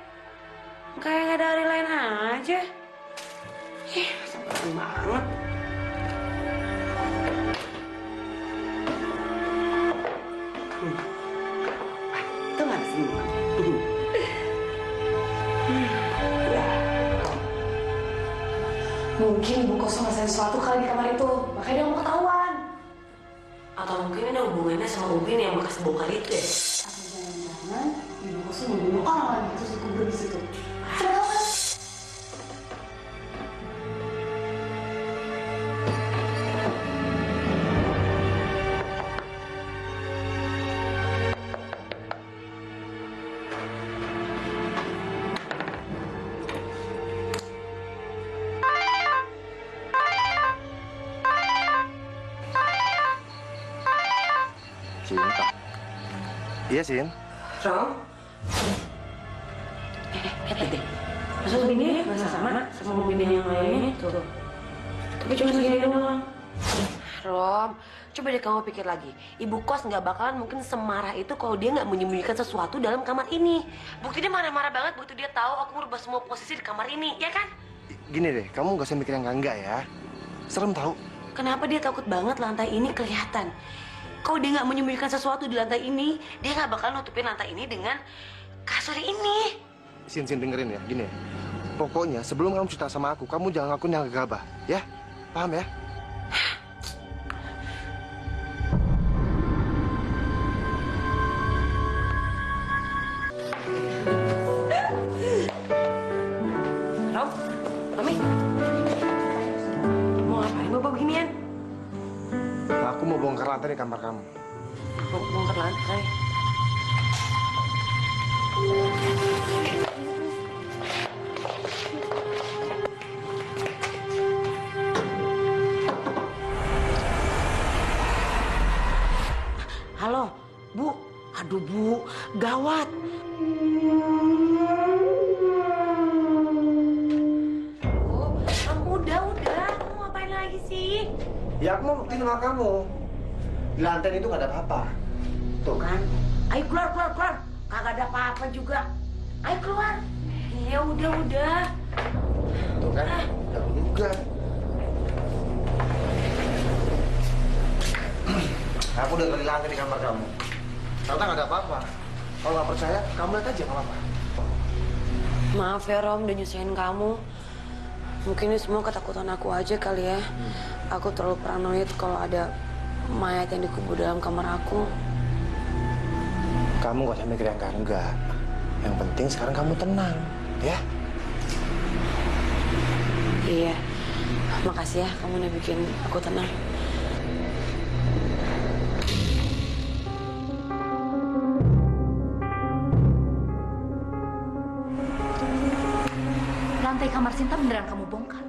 Kayak nggak ada hari lain aja. Ih, sabaran banget. Itu nggak semua. Mungkin ibu kos ngerasain sesuatu kali di kamar itu, makanya dia mau ketahuan. Atau mungkin ada hubungannya sama Ubin yang bekas bongkar itu ya? Atau jangan-jangan ibu kosnya membunuh orang terus dikubur di situ. Coba tahu kan? Cinta. Iya, Sin. Rom? Lihat deh. Masa Ubinnya nggak sama Ubin yang lainnya? Tuh. Tapi cuma segini doang. Rom, coba deh kamu pikir lagi. Ibu kos nggak bakalan mungkin semarah itu kalau dia nggak menyembunyikan sesuatu dalam kamar ini. Bukti dia marah-marah banget begitu dia tahu aku merubah semua posisi di kamar ini, ya kan? Gini deh, kamu gak usah mikir yang enggak ya. Serem tahu. Kenapa dia takut banget lantai ini kelihatan? Kalau dia nggak menyembunyikan sesuatu di lantai ini, dia nggak bakal nutupin lantai ini dengan kasur ini. Sin, dengerin ya, gini ya. Pokoknya sebelum kamu cerita sama aku, kamu jangan ngakuin yang gegabah, ya? Paham ya? Rom, Romi, mau ngapain bawa beginian? Aku mau bongkar lantai di kamar kamu. Mau bongkar lantai. Halo, Bu. Ya aku mau buktiin sama kamu. Di lantai itu gak ada apa-apa. Tuh kan. Ayo keluar, keluar, keluar. Kagak ada apa-apa juga. Ayo keluar. Ya udah. Tuh kan, udah juga. Aku udah kali lantai di kamar kamu. Ternyata nggak ada apa-apa. Kalau nggak percaya, kamu lihat aja nggak apa-apa. Maaf ya Rom, udah nyusahin kamu. Mungkin ini semua ketakutan aku aja kali ya. Aku terlalu paranoid kalau ada mayat yang dikubur dalam kamar aku. Kamu nggak usah mikir yang enggak. Yang penting sekarang kamu tenang, ya? Iya, makasih ya kamu udah bikin aku tenang. Lantai kamar Sinta beneran kamu bongkar?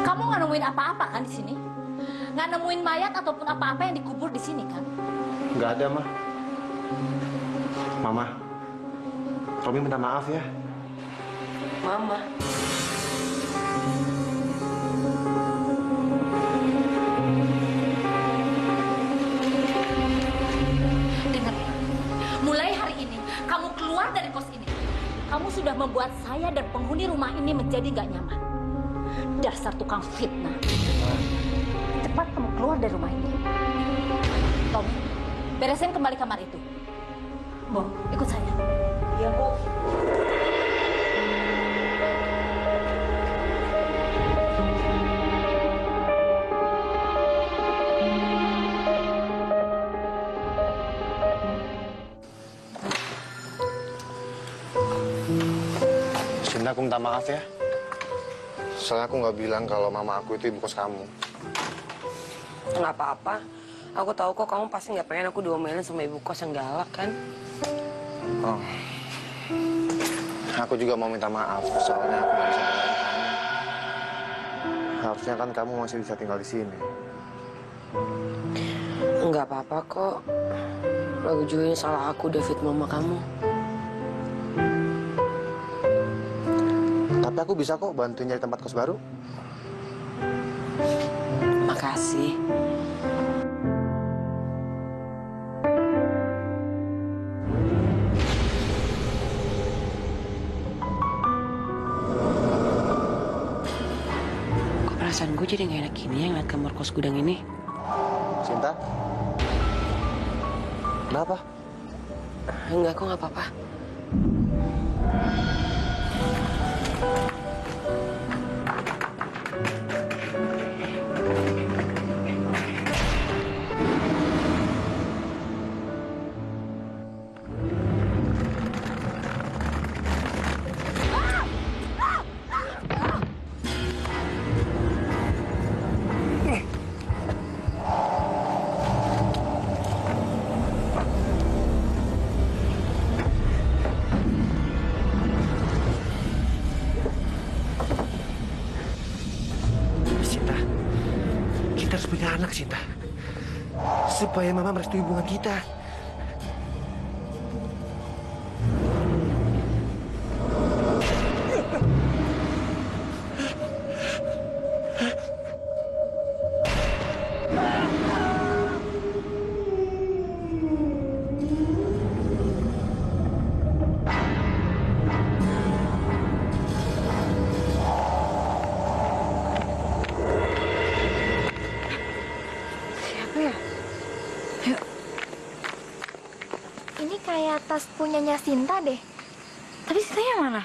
Kamu nggak nemuin apa-apa kan di sini? Nggak nemuin mayat ataupun apa-apa yang dikubur di sini kan? Nggak ada, Ma. Mama, Romi minta maaf ya. Mama. Dengar ya, mulai hari ini kamu keluar dari kos ini. Kamu sudah membuat saya dan penghuni rumah ini menjadi nggak nyaman. Dasar tukang fitnah. Cepat kamu keluar dari rumah ini. Tom, beresin kembali kamar itu. Bo, ikut saya. Iya, Bu. Sinta, aku minta maaf ya. Soalnya aku nggak bilang kalau mama aku itu ibu kos kamu. Nggak apa-apa. Aku tahu kok kamu pasti nggak pengen aku diomelin sama ibu kos yang galak kan? Oh. Aku juga mau minta maaf, soalnya aku nggak bisa tinggal di kamu. Harusnya kan kamu masih bisa tinggal di sini. Nggak apa-apa kok. Lagu juga ini salah aku, David, mama kamu. Tapi aku bisa kok bantuin nyari tempat kos baru. Makasih. Perasaan gue jadi gak enak gini ya ngeliat kamar kos gudang ini. Sinta? Kenapa? Enggak, kok nggak apa-apa. Kita harus punya anak, Sinta. Supaya mama merestui hubungan kita. Ini kayak tas punyanya Sinta deh. Tapi Sintanya mana?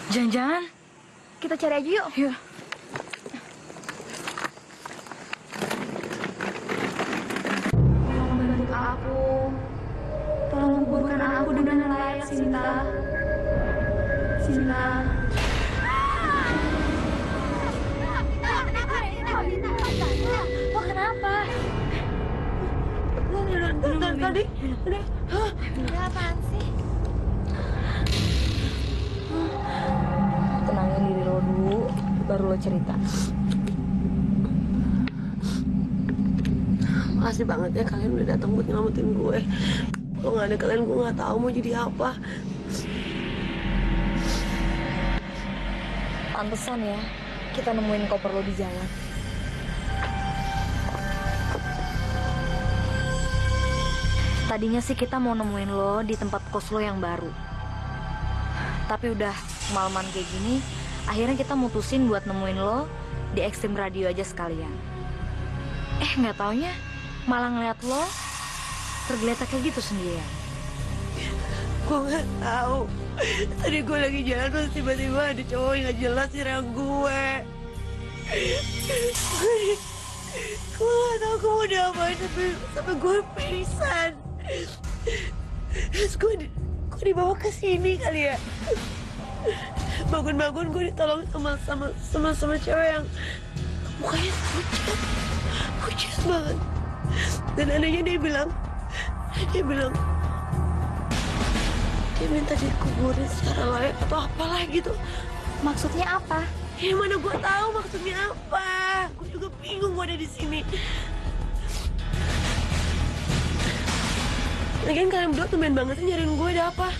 Jangan-jangan kita cari aja yuk. Yuk. Tolong bantu aku. Tolong kuburkan aku dengan layak, Sinta. Sinta. Oh, kenapa? Tadi? Udah apaan sih? Tenangin diri lo dulu, baru lo cerita. Makasih banget ya kalian udah datang buat nyelamatin gue. Kalau nggak ada kalian, gue nggak tahu mau jadi apa. Pantesan ya, kita nemuin koper lo di jalan. Tadinya sih kita mau nemuin lo di tempat kos lo yang baru. Tapi udah malaman kayak gini, akhirnya kita mutusin buat nemuin lo di Extreme Radio aja sekalian. Nggak taunya malah ngeliat lo tergeletak kayak gitu sendirian. Gue nggak tahu. Tadi gue lagi jalan terus tiba-tiba ada cowok yang nggak jelas nyerang gue. Gue nggak tahu gue mau diapain sampai gue pingsan. Terus gue dibawa ke sini kali ya. Bangun-bangun gue ditolong sama cewek yang mukanya pucat banget. Dan anehnya dia bilang dia minta dikuburin secara layak atau apalah gitu. Maksudnya apa? Ya mana gue tahu maksudnya apa. Gue juga bingung gue ada di sini. Lagian kalian berdua tumben banget sih nyariin gue, ada apa?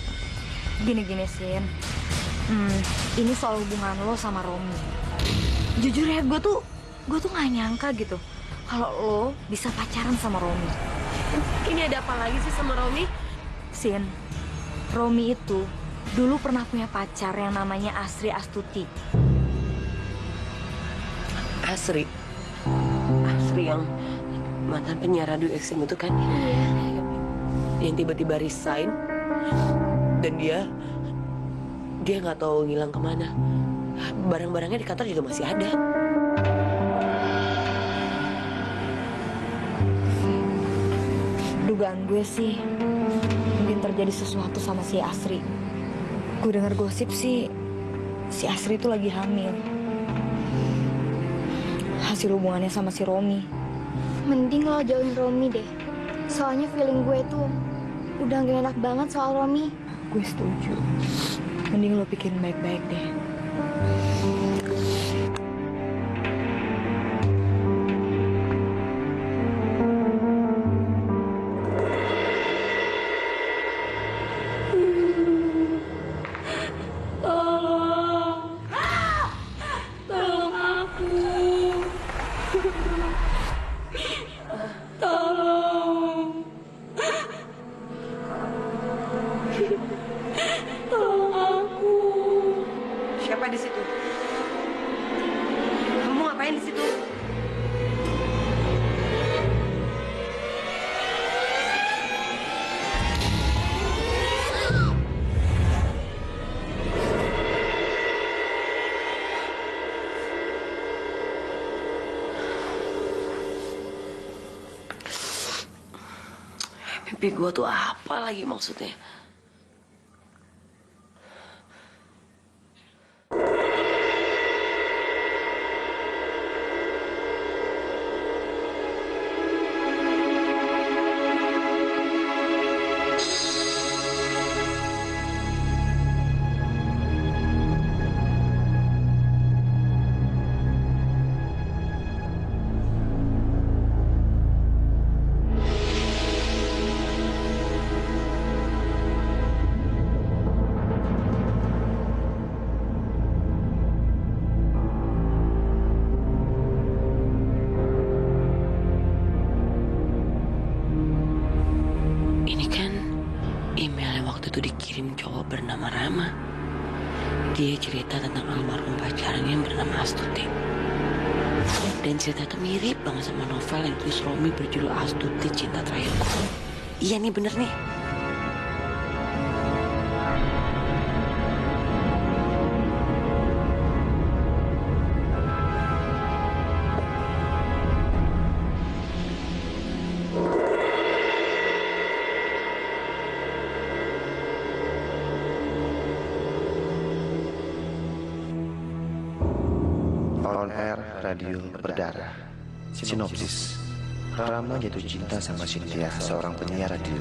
Gini-gini, Sin. Ini soal hubungan lo sama Romi. Jujur ya, gue tuh nggak nyangka gitu kalau lo bisa pacaran sama Romi. Ini ada apa lagi sih sama Romi? Sin, Romi itu dulu pernah punya pacar yang namanya Asri Astuti. Asri yang mantan penyiar radio Extreme itu kan? Iya. Yang tiba-tiba resign dan dia nggak tahu ngilang kemana. Barang-barangnya di kantor juga masih ada. Dugaan gue sih mungkin terjadi sesuatu sama si Asri. Gue dengar gosip sih si Asri itu lagi hamil. Hasil hubungannya sama si Romi. Mending lo jauhin Romi deh. Soalnya feeling gue tuh udah gak enak banget soal Romi. Gue setuju. Mending lo pikirin baik-baik deh. Siapa di situ? Kamu ngapain di situ? Mimpi gua tuh apa lagi maksudnya? Bernama Rama. Dia cerita tentang almarhum pacarnya yang bernama Astuti. Dan cerita itu mirip banget sama novel yang tulis Romi berjudul Astuti Cinta Terakhirku. Iya nih, bener nih. On Air Radio berdarah. Sinopsis. Rama jatuh cinta sama Cynthia, seorang penyiar radio.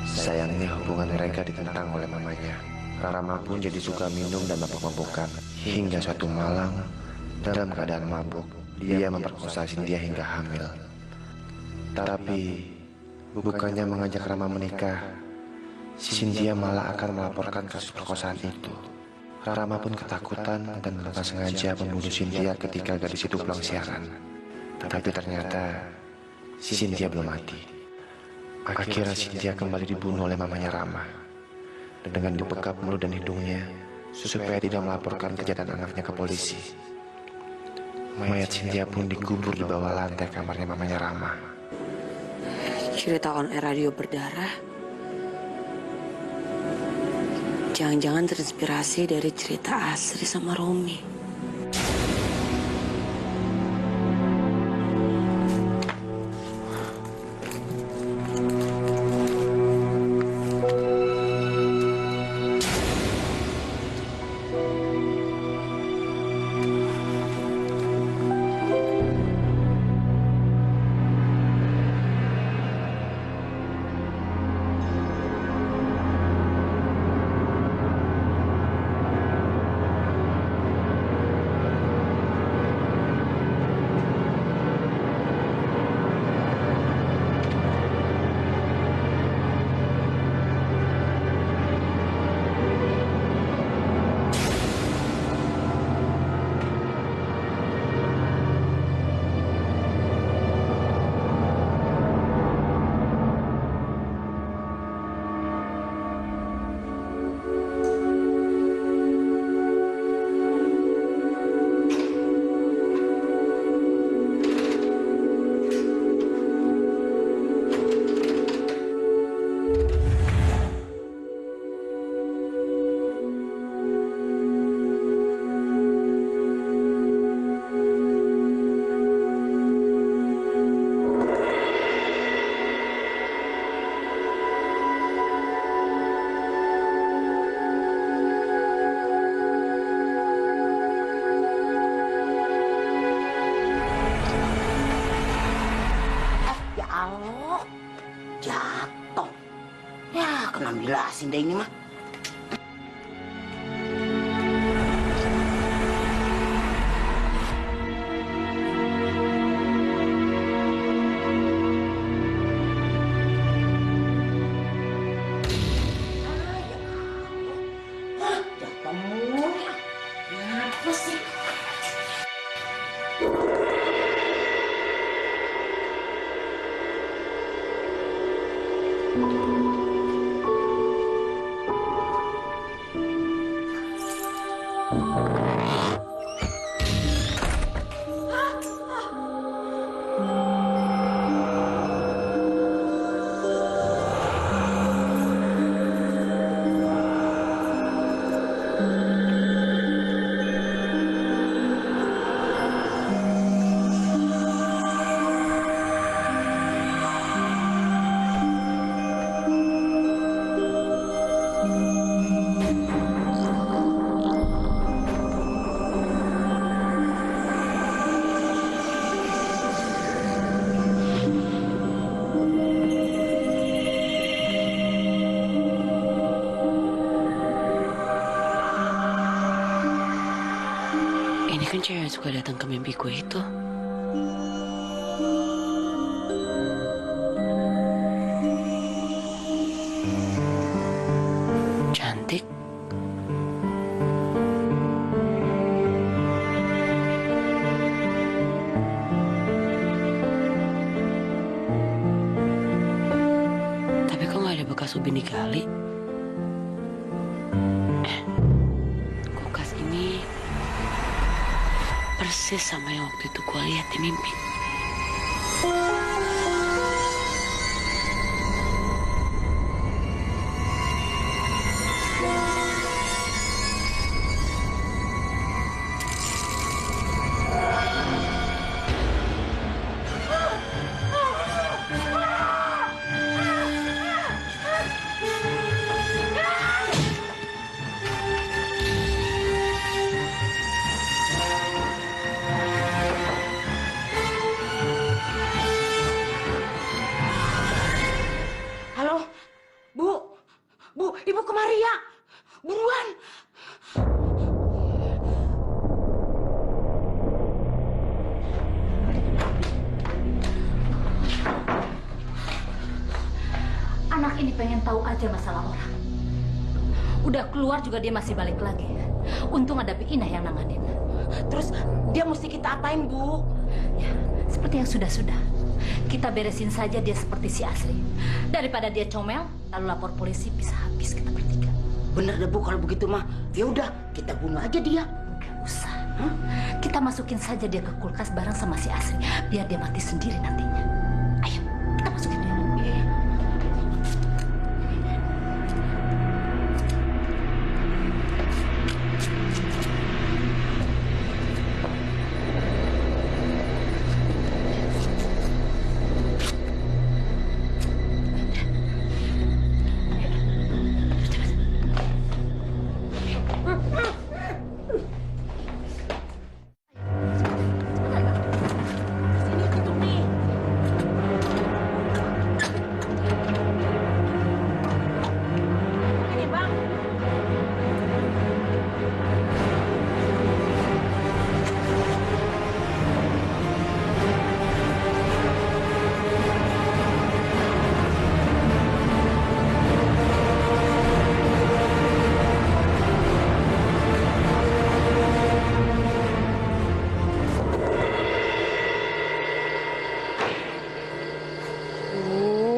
Sayangnya hubungan mereka ditentang oleh mamanya. Rama pun jadi suka minum dan mabuk-mabukan. Hingga suatu malam, dalam keadaan mabuk, dia memperkosa Cynthia hingga hamil. Tapi bukannya mengajak Rama menikah, Cynthia malah akan melaporkan kasus perkosaan itu. Rama pun ketakutan dan tanpa sengaja membunuh Cynthia ketika gadis itu pulang siaran. Tapi ternyata Cynthia belum mati. Akhirnya Cynthia kembali dibunuh oleh mamanya Rama dengan dibekap mulut dan hidungnya supaya tidak melaporkan kejahatan anaknya ke polisi. Mayat Cynthia pun dikubur di bawah lantai kamarnya mamanya Rama. Cerita on air radio berdarah. Jangan-jangan terinspirasi dari cerita Asri sama Romi. Jatuh. Ya, kena bilasin deh ini mah. Jatuh mulu. Kenapa sih? Ini kan cewek yang suka datang ke mimpiku itu. Cantik. Tapi kok nggak ada bekas ubin digali? Kulkas ini persis sama yang waktu itu gue lihat di mimpi. Ibu kemari ya, buruan. pengen tahu aja masalah orang. Udah keluar juga dia masih balik lagi. Untung ada Bi Inah yang nanganin. Terus dia mesti kita apain, Bu? Ya, seperti yang sudah-sudah. Kita beresin saja dia seperti si Asri. Daripada dia comel, lalu lapor polisi, bisa habis kita bertiga. Bener deh, Bu, kalau begitu mah. Ya udah, kita bunuh aja dia. Gak usah. Kita masukin saja dia ke kulkas bareng sama si Asri. Biar dia mati sendiri nantinya. Ayo, kita masukin dia.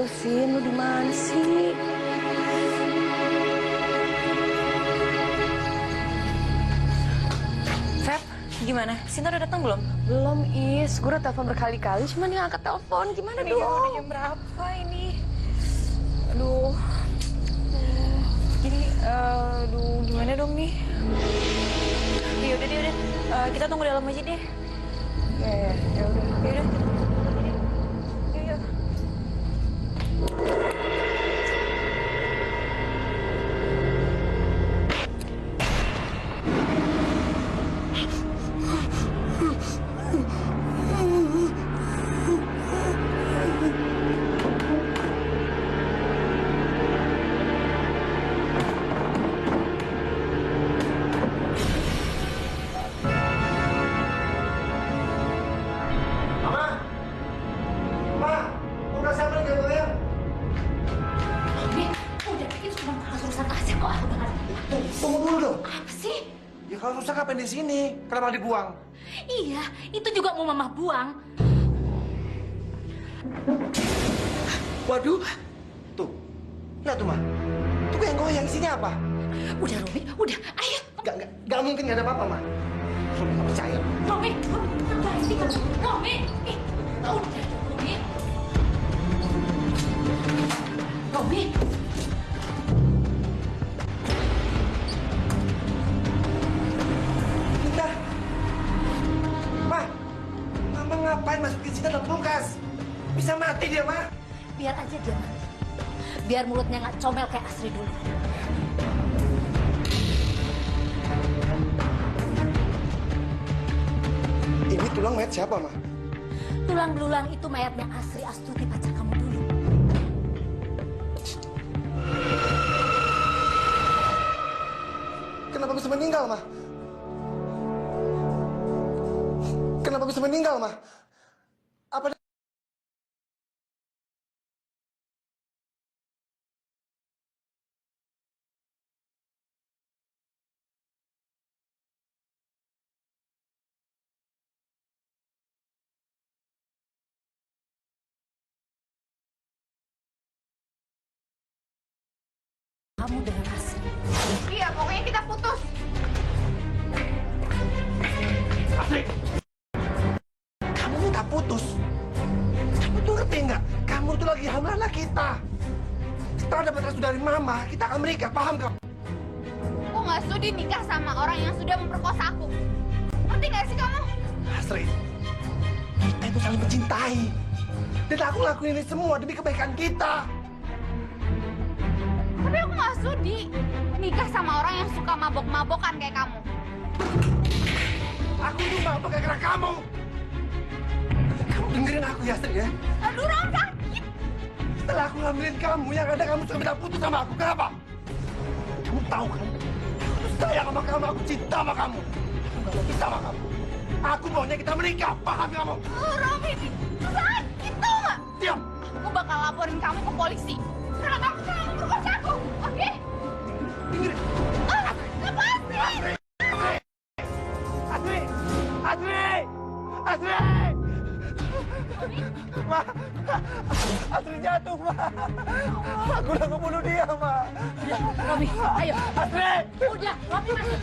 Sin, lu di mana sih? Feb, gimana? Sinta udah datang belum? Belum, Is. Gue udah telepon berkali-kali, cuma dia angkat telepon. Gimana dong? Udah jam berapa ini? Aduh. Jadi, gimana dong nih? Ya udah deh, udah. Kita tunggu dalam aja deh. Ya udah. Ya udah. Kalau rusak ngapain di sini? Kenapa dibuang? Iya, itu juga mau mama buang. Waduh. Tuh. Lihat tuh, Ma. Tuh yang goyang isinya apa? Udah, Romi. Udah. Ayo. Gak mungkin gak ada apa-apa, Ma. Romi gak percaya. Romi. Romi. Udah, Romi. Romi. Ngapain masukin Sinta dalam kulkas? Bisa mati dia, Ma. Biar aja dia mati. Biar mulutnya nggak comel kayak Asri dulu. Ini tulang mayat siapa, Ma? Tulang belulang itu mayatnya Asri Astuti, pacar kamu dulu. Kenapa bisa meninggal, Ma? Kenapa bisa meninggal, Ma? Apa kamu dengan Asri? Iya, pokoknya kita putus. Asri! Kamu minta putus? Kamu tuh ngerti nggak? Kamu tuh lagi hamil anak kita. Setelah dapat restu dari Mama, kita akan menikah. Paham kamu? Aku nggak sudi nikah sama orang yang sudah memperkosa aku. Ngerti nggak sih kamu? Asri, kita itu saling mencintai. Dan aku lakuin ini semua demi kebaikan kita. Tapi aku nggak sudi nikah sama orang yang suka mabok-mabokan kayak kamu. Aku tuh mabok gara-gara kamu. Kamu dengerin aku ya, Astrid, ya? Aduh, Ram, sakit. Setelah aku ngambilin kamu, yang ada kamu suka minta putus sama aku. Kenapa? Kamu tahu kan? Aku sayang sama kamu, aku cinta sama kamu. Aku gak mau pisah sama kamu. Aku maunya kita menikah, paham kamu? Ram, ini sakit tau nggak? Diam! Aku bakal laporin kamu ke polisi. Kalau kamu salah memperkosa aku, oke? Lepasin! Astri! Ma, Astri jatuh, Ma. Aku udah ngebunuh dia, Ma. Robi, ayo. Astri! Udah, Robi masuk.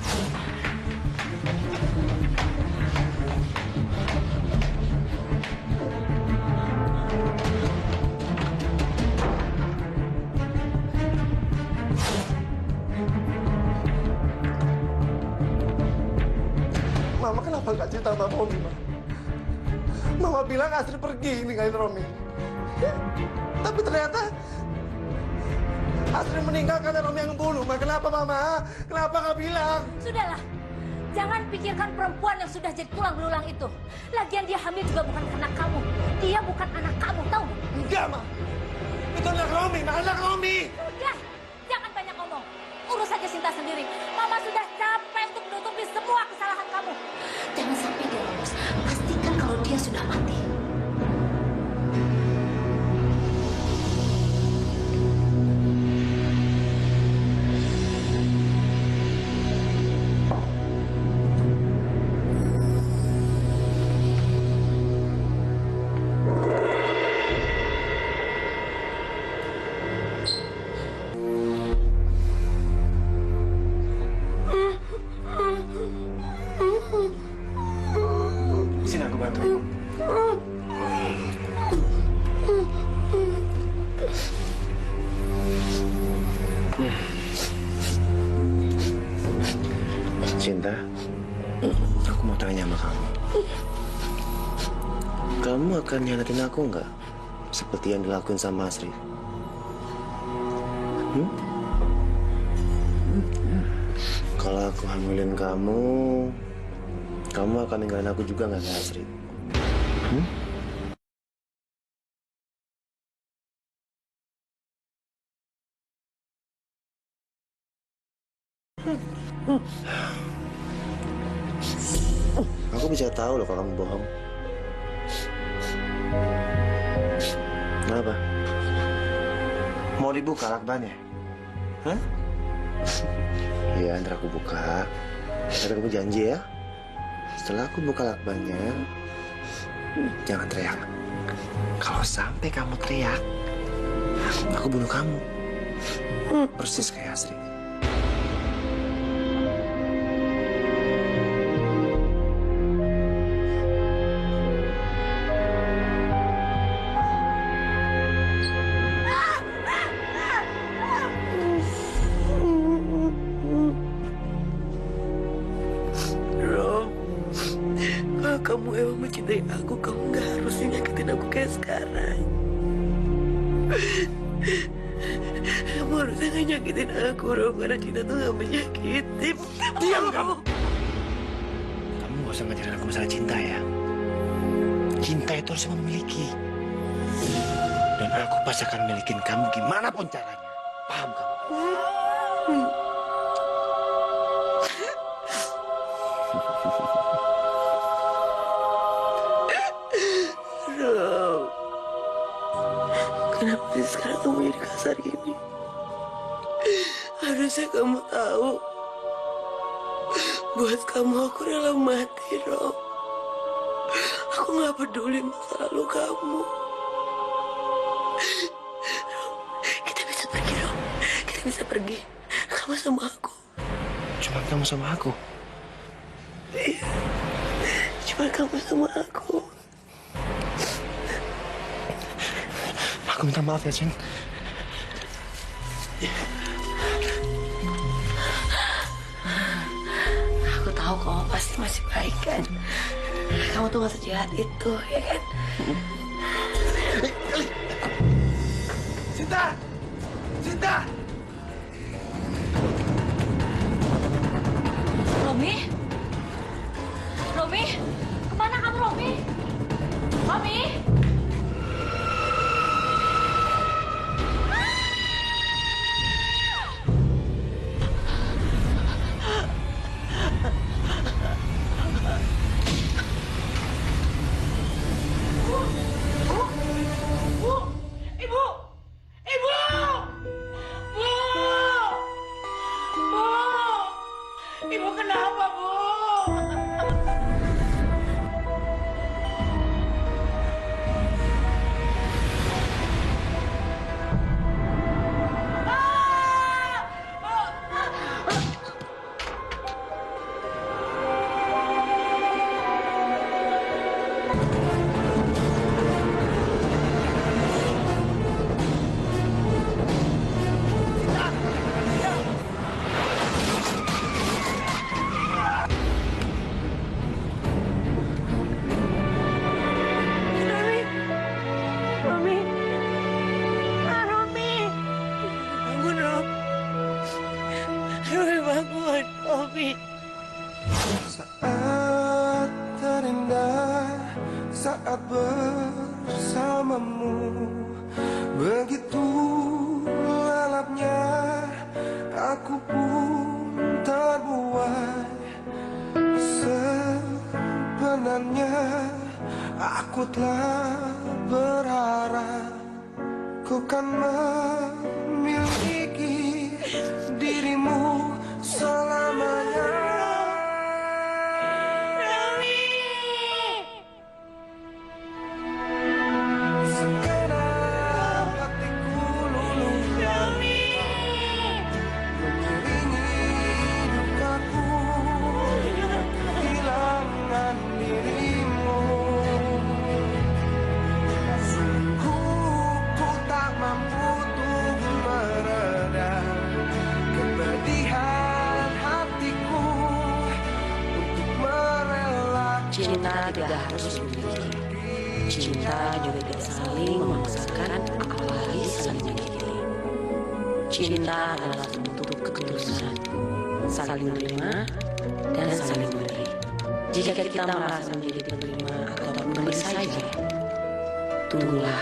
Mama kenapa nggak cerita sama Romi, Ma? Mama bilang Astri pergi ninggalin Romi. Tapi ternyata Astri meninggal karena Romi yang membunuh, Ma. Kenapa, Mama? Kenapa nggak bilang? Sudahlah. Jangan pikirkan perempuan yang sudah jadi tulang belulang itu. Lagian dia hamil juga bukan karena kamu. Dia bukan anak kamu, tahu nggak? Enggak, Ma. Itu anak Romi, Ma. Anak Romi. Udah, jangan banyak ngomong. Urus saja Sinta sendiri. Mama sudah capek untuk menutupi semua kesalahan kamu. Jangan sampai dia lolos. Pastikan kalau dia sudah mati. Sini aku bantu. Cinta, aku mau tanya sama kamu. Kamu akan nyanyiin aku nggak? Seperti yang dilakuin sama Astri. Kalau aku hamilin kamu, kamu akan ninggalin aku juga nggak kayak Astri? Aku bisa tahu loh kalau kamu bohong. Kenapa? Mau dibuka lakbannya? Hah? Iya, ntar aku buka. Tapi kamu janji ya, setelah aku buka lakbannya, jangan teriak. Kalau sampai kamu teriak, aku bunuh kamu. Persis kayak Astri. Kamu emang mencintai aku, kamu gak harus nyakitin aku kayak sekarang. Kamu harusnya gak nyakitin aku, Rom, karena cinta tuh gak menyakitin. Diam kamu! Kamu gak usah ngajarin aku masalah cinta ya. Cinta itu harus memiliki. Dan aku pasti akan milikin kamu gimana pun caranya. Paham kamu? Rom, kenapa sih sekarang kamu jadi kasar gini? Harusnya kamu tahu, buat kamu aku rela mati, Rom. Aku gak peduli masa lalu kamu. Rom, kita bisa pergi, Rom. Kita bisa pergi. Kamu sama aku. Cuma kamu sama aku? Iya, cuma kamu sama aku. Aku minta maaf ya, Cen. Aku tahu kamu pasti masih baik kan. Kamu tuh gak sejahat itu, ya kan? Sinta! Sinta! Romi? Romi? Kemana kamu, Romi? Romi? Ibu! Ibu! bersamamu. Begitu lelapnya aku pun terbuai. Sebenarnya aku telah berharap ku kan memiliki dirimu selamanya. Segenap hatiku luluh mengiringi dukaku kehilangan dirimu. Sungguh ku tak mampu untuk meredam kepedihan hatiku untuk merelakan. Cinta tidak harus memiliki. Cinta juga tidak saling memaksakan, apalagi saling menyakiti. Cinta adalah bentuk ketulusan, saling menerima dan saling memberi. Jika kita merasa menjadi penerima atau memberi saja, tunggulah